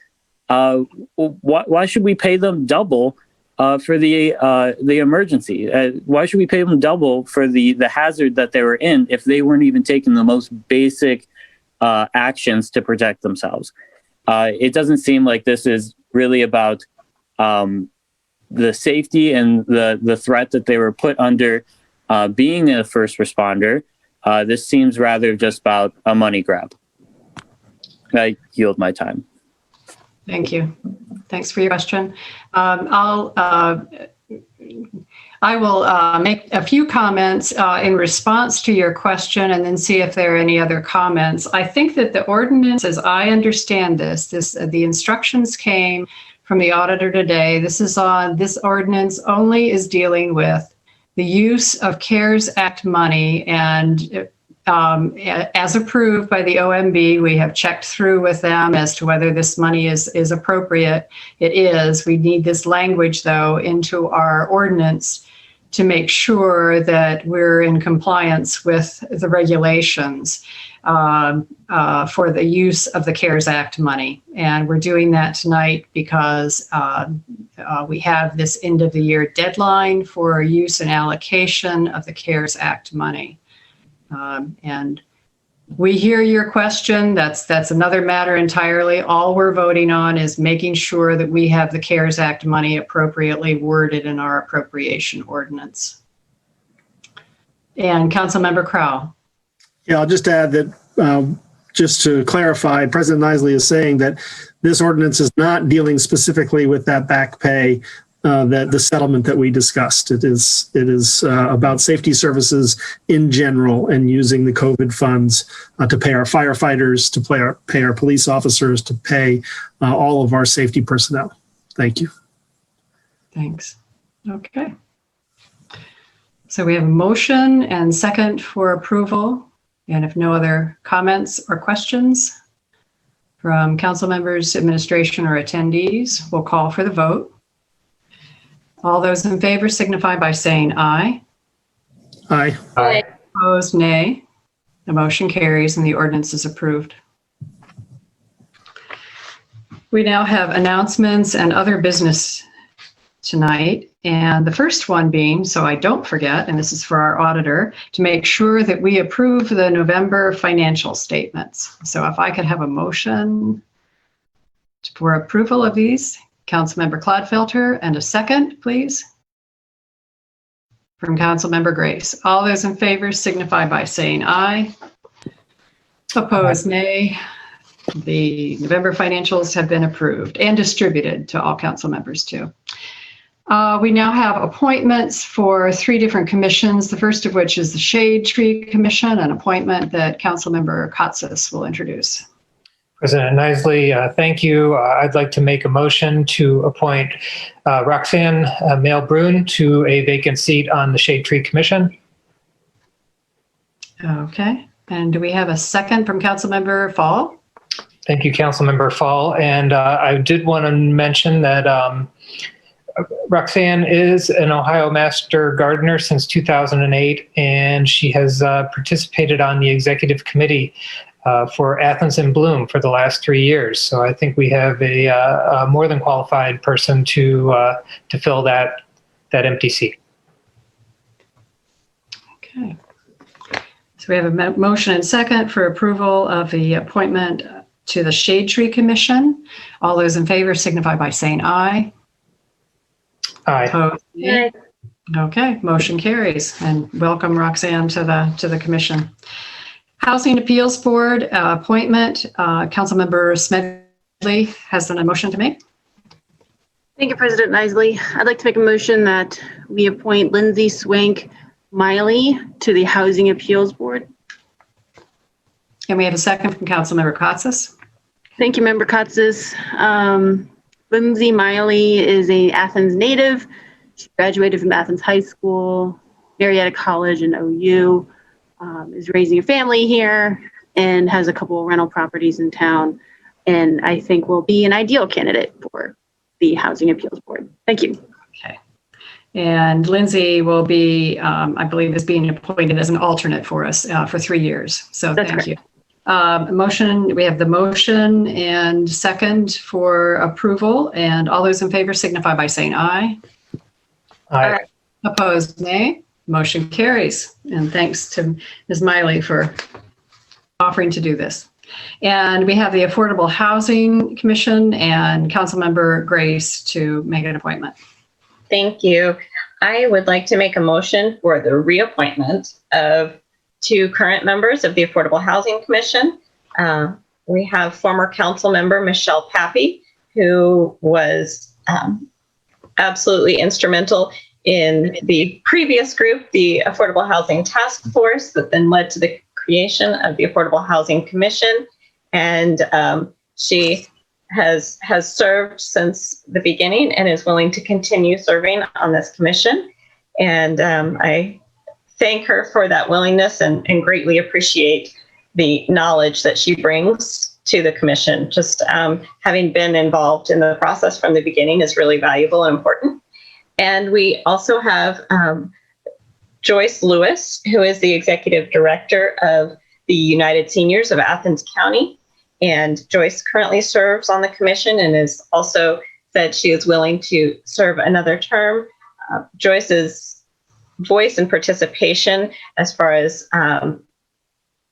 why should we pay them double for the emergency? Why should we pay them double for the hazard that they were in if they weren't even taking the most basic actions to protect themselves? It doesn't seem like this is really about the safety and the threat that they were put under being a first responder. This seems rather just about a money grab. I yield my time. Thank you. Thanks for your question. I will make a few comments in response to your question and then see if there are any other comments. I think that the ordinance, as I understand the instructions came from the auditor today. This ordinance only is dealing with the use of CARES Act money, and as approved by the OMB, we have checked through with them as to whether this money is appropriate. It is. We need this language, though, into our ordinance to make sure that we're in compliance with the regulations for the use of the CARES Act money. And we're doing that tonight because we have this end of the year deadline for use and allocation of the CARES Act money. And we hear your question. That's another matter entirely. All we're voting on is making sure that we have the CARES Act money appropriately worded in our appropriation ordinance. And Councilmember Crowell. Yeah, I'll just add that, just to clarify, President Isley is saying that this ordinance is not dealing specifically with that back pay, that the settlement that we discussed. It is about safety services in general and using the COVID funds to pay our firefighters, to pay our police officers, to pay all of our safety personnel. Thank you. Thanks. Okay. So we have a motion and second for approval. And if no other comments or questions from council members, administration, or attendees, we'll call for the vote. All those in favor signify by saying aye. Aye. Aye. Opposed, nay. The motion carries and the ordinance is approved. We now have announcements and other business tonight. And the first one being, so I don't forget, and this is for our auditor, to make sure that we approve the November financial statements. So if I could have a motion for approval of these, Councilmember Clodfelter, and a second, please, from Councilmember Grace. All those in favor signify by saying aye. Opposed, nay. The November financials have been approved and distributed to all council members too. We now have appointments for 3 different commissions, the first of which is the Shade Tree Commission, an appointment that Councilmember Katsas will introduce. President Isley, thank you. I'd like to make a motion to appoint Roxanne Mail-Brun to a vacant seat on the Shade Tree Commission. Okay, and do we have a second from Councilmember Fall? Thank you, Councilmember Fall. And I did want to mention that Roxanne is an Ohio Master Gardener since 2008, and she has participated on the executive committee for Athens in Bloom for the last 3 years. So I think we have a more than qualified person to fill that empty seat. Okay. So we have a motion and second for approval of the appointment to the Shade Tree Commission. All those in favor signify by saying aye. Aye. Opposed, nay. Okay, motion carries, and welcome Roxanne to the commission. Housing Appeals Board appointment, Councilmember Smedley has a motion to make. Thank you, President Isley. I'd like to make a motion that we appoint Lindsay Swank Miley to the Housing Appeals Board. And we have a second from Councilmember Katsas. Thank you, Member Katsas. Lindsay Miley is a Athens native. She graduated from Athens High School, Marietta College, and OU. Is raising a family here and has a couple of rental properties in town, and I think will be an ideal candidate for the Housing Appeals Board. Thank you. Okay. And Lindsay will be, I believe, is being appointed as an alternate for us for 3 years. So That's thank correct. you. Motion, we have the motion and second for approval, and all those in favor signify by saying aye. Aye. Opposed, nay. Motion carries. And thanks to Ms. Miley for offering to do this. And we have the Affordable Housing Commission and Councilmember Grace to make an appointment. Thank you. I would like to make a motion for the reappointment of 2 current members of the Affordable Housing Commission. We have former council member Michelle Pappy, who was absolutely instrumental in the previous group, the Affordable Housing Task Force, that then led to the creation of the Affordable Housing Commission. And she has served since the beginning and is willing to continue serving on this commission. And I thank her for that willingness and greatly appreciate the knowledge that she brings to the commission. Just having been involved in the process from the beginning is really valuable and important. And we also have Joyce Lewis, who is the executive director of the United Seniors of Athens County. And Joyce currently serves on the commission and has also said she is willing to serve another term. Joyce's voice and participation as far as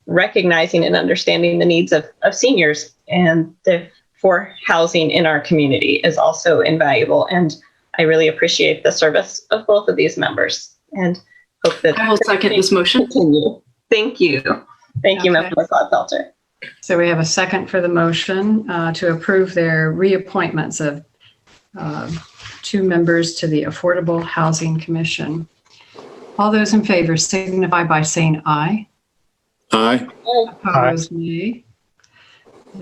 recognizing and understanding the needs of seniors and for housing in our community is also invaluable. And I really appreciate the service of both of these members and hope that I will second this motion. Continue. Thank you. Thank you, Okay. Member Clodfelter. So we have a second for the motion to approve their reappointments of 2 members to the Affordable Housing Commission. All those in favor signify by saying aye. Aye. Opposed, nay.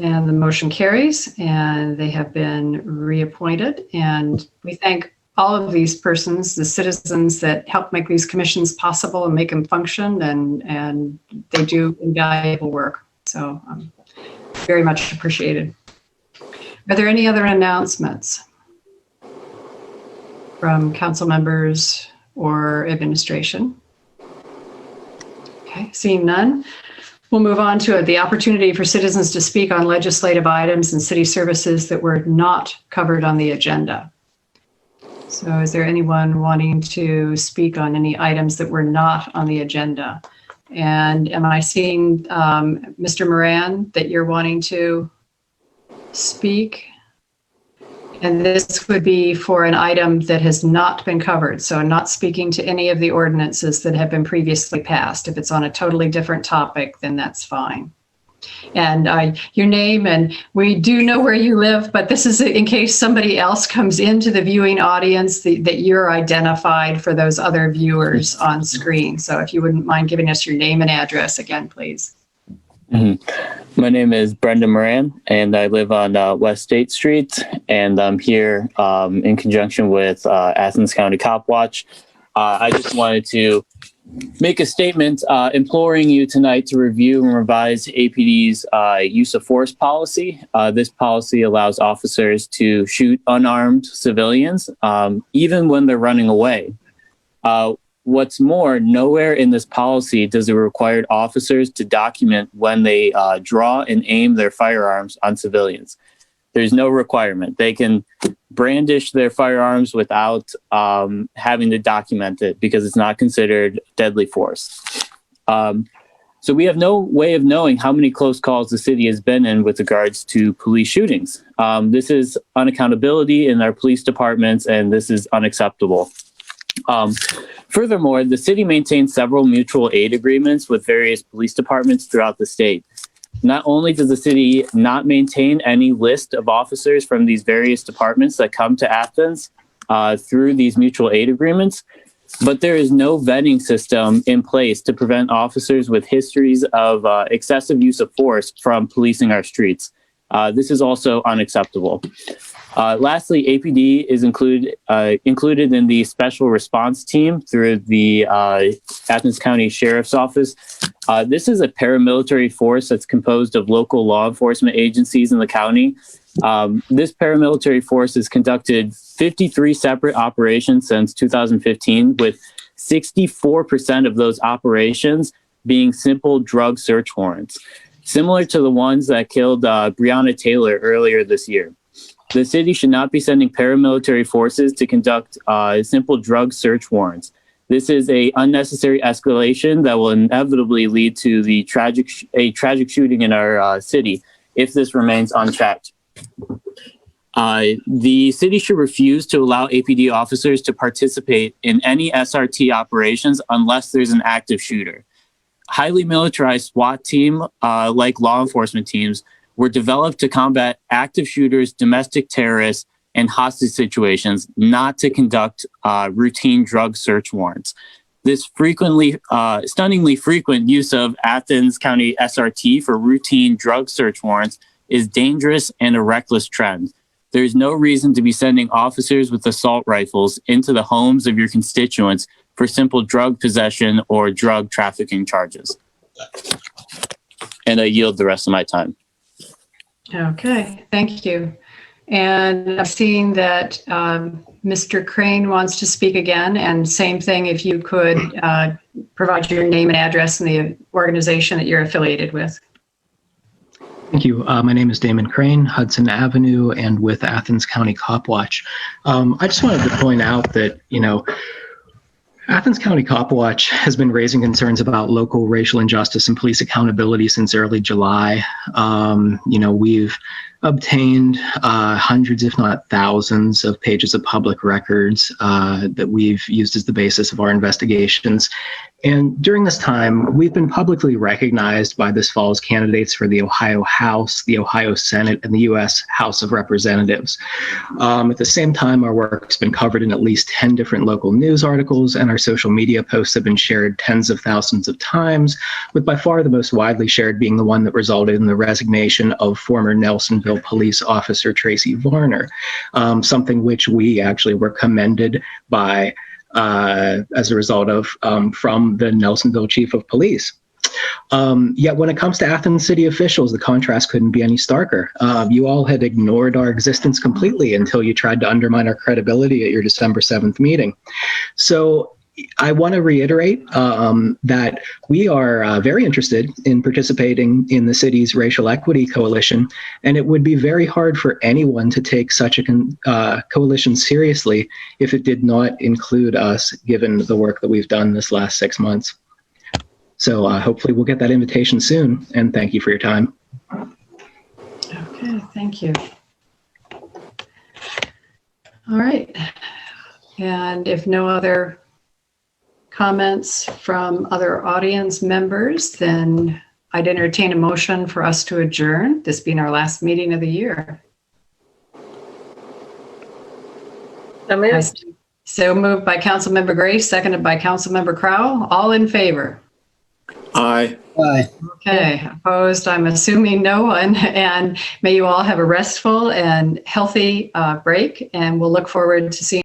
And the motion carries, and they have been reappointed. And we thank all of these persons, the citizens that help make these commissions possible and make them function, and they do invaluable work. So very much appreciated. Are there any other announcements from council members or administration? Okay, seeing none. We'll move on to the opportunity for citizens to speak on legislative items and city services that were not covered on the agenda. So is there anyone wanting to speak on any items that were not on the agenda? And am I seeing, Mr. Moran, that you're wanting to speak? And this would be for an item that has not been covered. So I'm not speaking to any of the ordinances that have been previously passed. If it's on a totally different topic, then that's fine. And your name, and we do know where you live, but this is in case somebody else comes into the viewing audience, that you're identified for those other viewers on screen. So if you wouldn't mind giving us your name and address again, please. Mm-hmm. My name is Brendan Moran, and I live on West State Street, and I'm here in conjunction with Athens County Cop Watch. I just wanted to make a statement imploring you tonight to review and revise APD's use of force policy. This policy allows officers to shoot unarmed civilians, even when they're running away. What's more, nowhere in this policy does it require officers to document when they draw and aim their firearms on civilians. There's no requirement. They can brandish their firearms without having to document it because it's not considered deadly force. So we have no way of knowing how many close calls the city has been in with regards to police shootings. This is unaccountability in our police departments, and this is unacceptable. Furthermore, the city maintains several mutual aid agreements with various police departments throughout the state. Not only does the city not maintain any list of officers from these various departments that come to Athens through these mutual aid agreements, but there is no vetting system in place to prevent officers with histories of excessive use of force from policing our streets. This is also unacceptable. Lastly, APD is included in the special response team through the Athens County Sheriff's Office. This is a paramilitary force that's composed of local law enforcement agencies in the county. This paramilitary force has conducted 53 separate operations since 2015, with 64% of those operations being simple drug search warrants, similar to the ones that killed Breonna Taylor earlier this year. The city should not be sending paramilitary forces to conduct simple drug search warrants. This is an unnecessary escalation that will inevitably lead to a tragic shooting in our city if this remains unchecked. The city should refuse to allow APD officers to participate in any SRT operations unless there's an active shooter. Highly militarized SWAT team, like law enforcement teams, were developed to combat active shooters, domestic terrorists, and hostage situations, not to conduct routine drug search warrants. This stunningly frequent use of Athens County SRT for routine drug search warrants is dangerous and a reckless trend. There's no reason to be sending officers with assault rifles into the homes of your constituents for simple drug possession or drug trafficking charges. And I yield the rest of my time. Okay, thank you. And I'm seeing that Mr. Krane wants to speak again, and same thing, if you could provide your name and address and the organization that you're affiliated with. Thank you. My name is Damon Krane, Hudson Avenue, and with Athens County Cop Watch. I just wanted to point out that, Athens County Cop Watch has been raising concerns about local racial injustice and police accountability since early July. We've obtained hundreds, if not thousands, of pages of public records that we've used as the basis of our investigations. And during this time, we've been publicly recognized by this fall's candidates for the Ohio House, the Ohio Senate, and the U.S. House of Representatives. At the same time, our work's been covered in at least 10 different local news articles, and our social media posts have been shared tens of thousands of times, with by far the most widely shared being the one that resulted in the resignation of former Nelsonville police officer Tracy Varner, something which we actually were commended by as a result of from the Nelsonville chief of police. Yet when it comes to Athens city officials, the contrast couldn't be any starker. You all had ignored our existence completely until you tried to undermine our credibility at your December 7th meeting. So I want to reiterate that we are very interested in participating in the city's racial equity coalition, and it would be very hard for anyone to take such a coalition seriously if it did not include us, given the work that we've done this last 6 months. So hopefully we'll get that invitation soon, and thank you for your time. Okay, thank you. All right. And if no other comments from other audience members, then I'd entertain a motion for us to adjourn, this being our last meeting of the year. So moved. So moved by Councilmember Gray, seconded by Councilmember Crowell. All in favor? Aye. Aye. Okay, opposed, I'm assuming no one. And may you all have a restful and healthy break, and we'll look forward to seeing